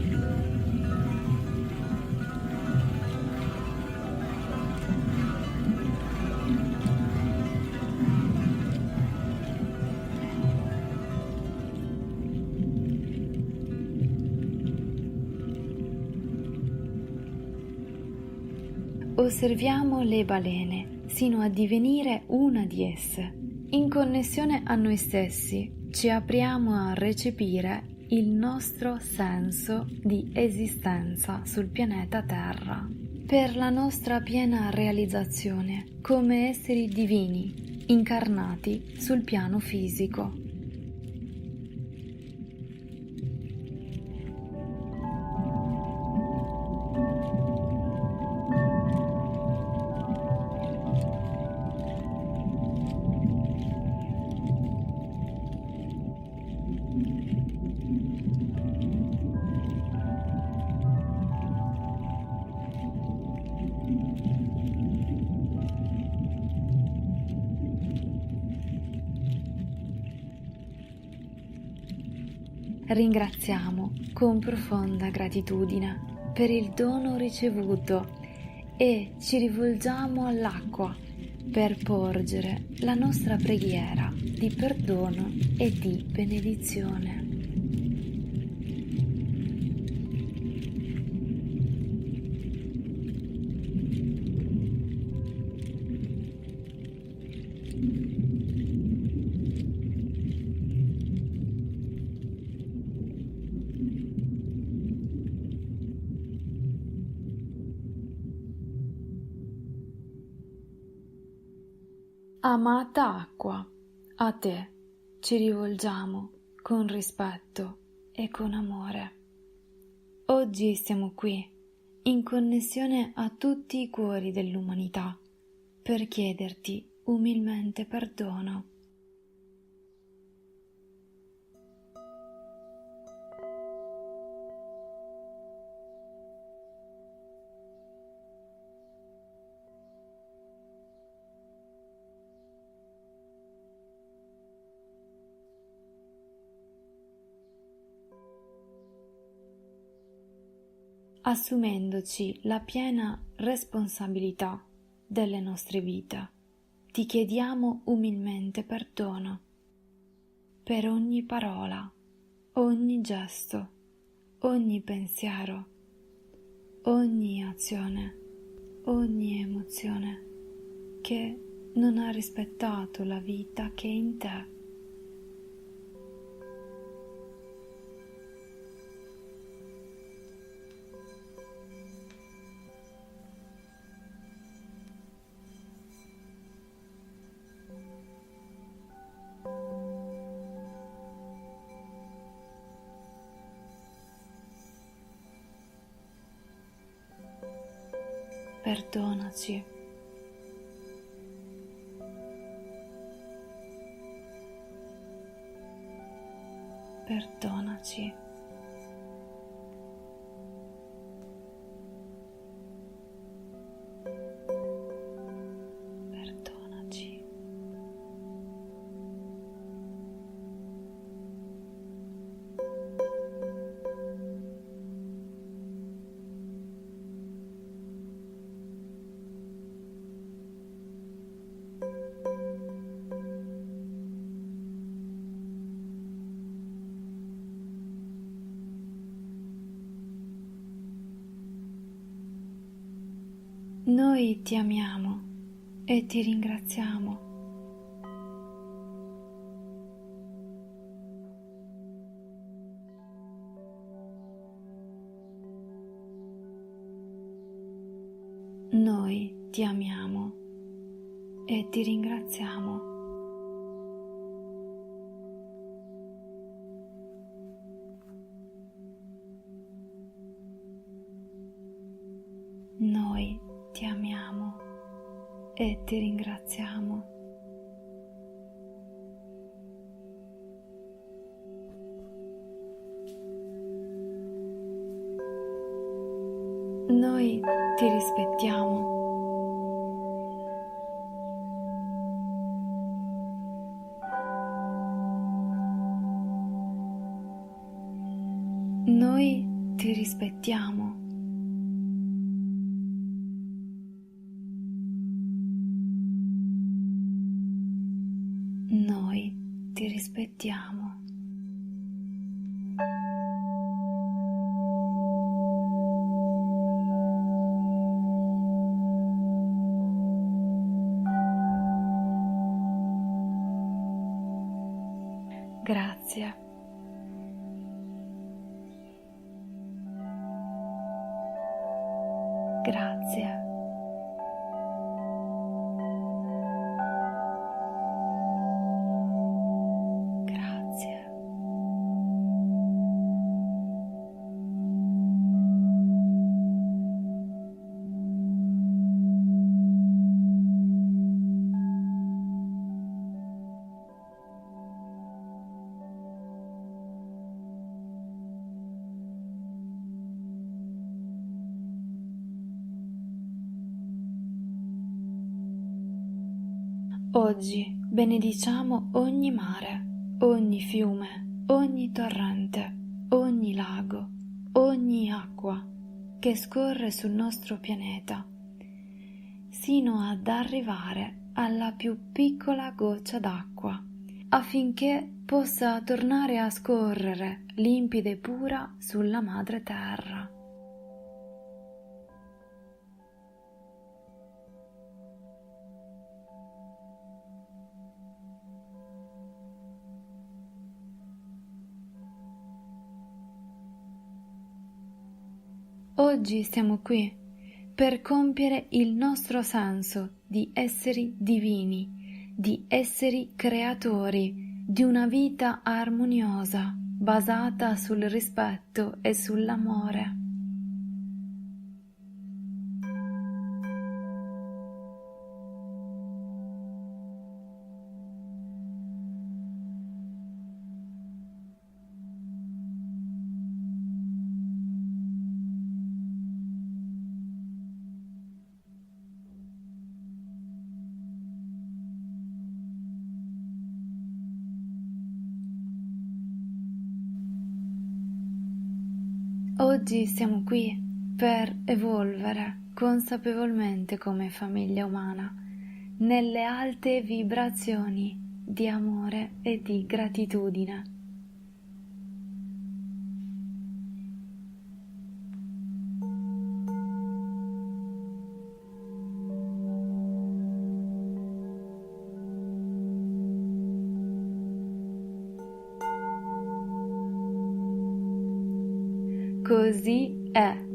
Osserviamo le balene sino a divenire una di esse. In connessione a noi stessi ci apriamo a recepire il nostro senso di esistenza sul pianeta Terra, per la nostra piena realizzazione come esseri divini incarnati sul piano fisico. Ringraziamo con profonda gratitudine per il dono ricevuto e ci rivolgiamo all'acqua per porgere la nostra preghiera di perdono e di benedizione. Amata acqua, a te ci rivolgiamo con rispetto e con amore. Oggi siamo qui, in connessione a tutti i cuori dell'umanità, per chiederti umilmente perdono. Assumendoci la piena responsabilità delle nostre vite, ti chiediamo umilmente perdono per ogni parola, ogni gesto, ogni pensiero, ogni azione, ogni emozione che non ha rispettato la vita che è in te. perdonaci. Perdonaci. Perdonaci. Noi ti amiamo e ti ringraziamo. Noi ti amiamo e ti ringraziamo. Noi ti amiamo e ti ringraziamo. Noi ti rispettiamo. Noi ti rispettiamo. Noi ti rispettiamo. Grazie. Grazie. Grazie. Oggi benediciamo ogni mare, ogni fiume, ogni torrente, ogni lago, ogni acqua che scorre sul nostro pianeta, sino ad arrivare alla più piccola goccia d'acqua, affinché possa tornare a scorrere limpida e pura sulla madre terra. Oggi siamo qui per compiere il nostro senso di esseri divini, di esseri creatori di una vita armoniosa, basata sul rispetto e sull'amore. Oggi siamo qui per evolvere consapevolmente come famiglia umana nelle alte vibrazioni di amore e di gratitudine. Così è.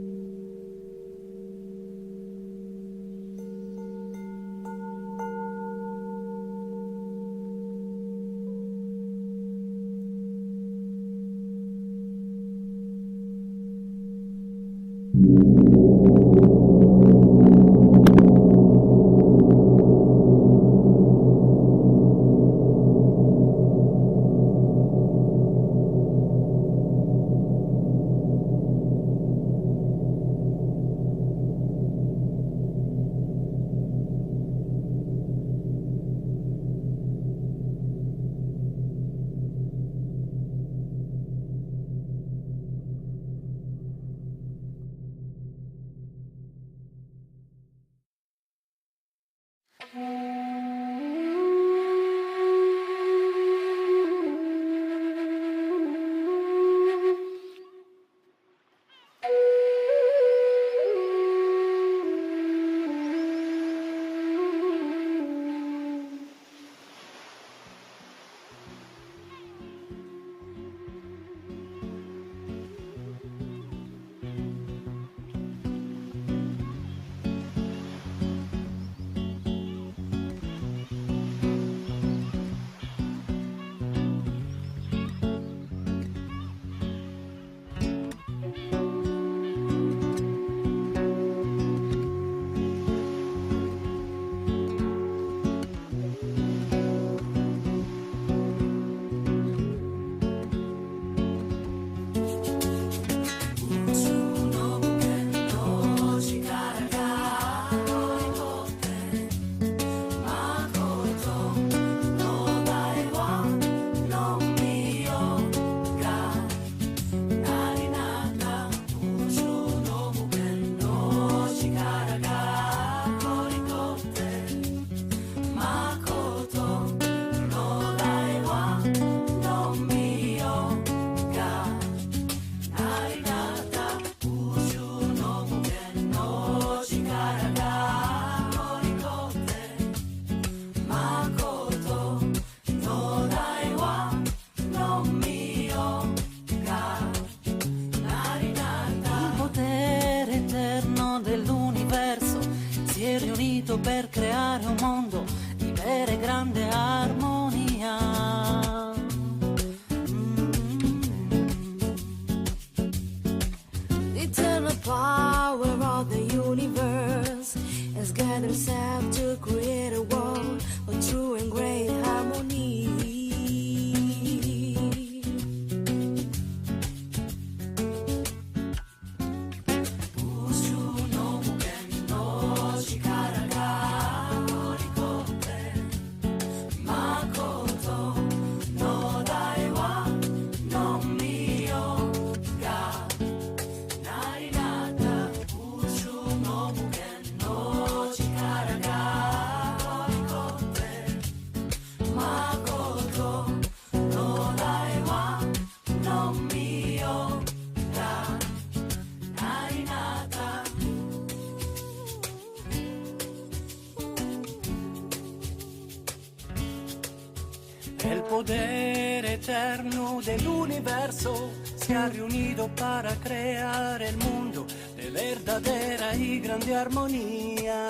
per creare un mondo di vera e grande armonia. The eternal power of the universe has gathered itself to create a world of true and great harmony. El poder eterno del universo se ha reunido para crear el mundo de verdadera y grande armonía.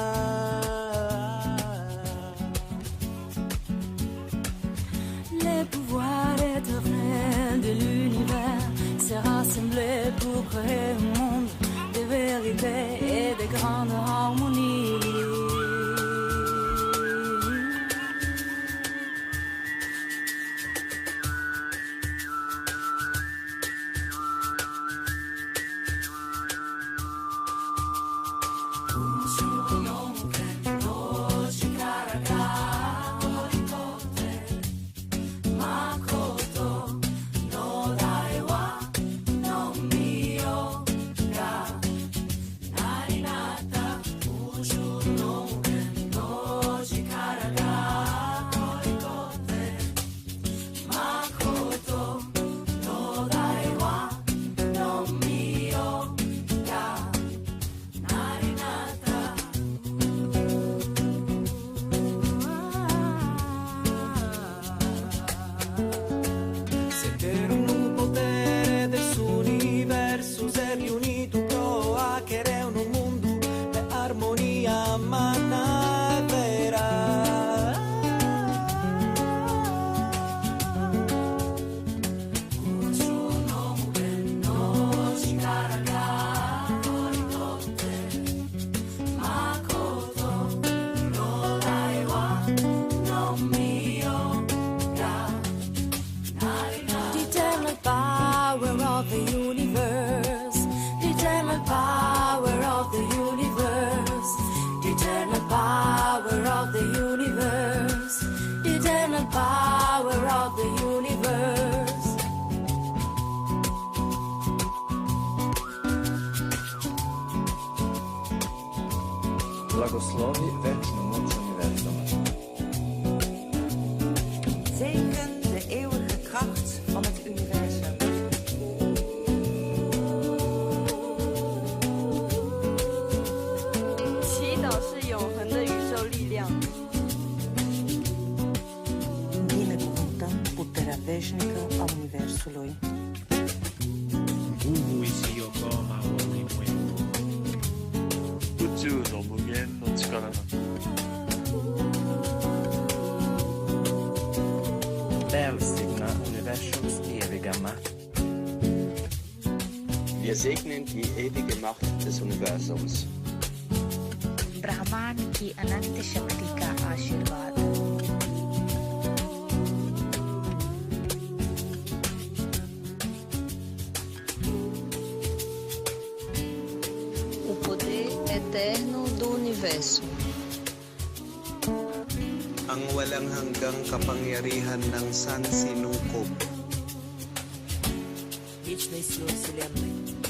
Le pouvoir éternel de l'univers s'est rassemblé pour créer un monde de vérité et de grande harmonie. Blagoslovi večnu moć univerzuma. Zegen de eeuwige kracht van het universum. Binecuvântăm puterea veșnică a universului. Välsigna universums ewiga Macht. Wir segnen die ewige Macht des Universums. ब्रह्मांड की अनंत शक्ति का आशीर्वाद। O poder eterno do universo. Ang walang hanggang kapangyarihan ng sansinukob. Вечной силы Вселенной.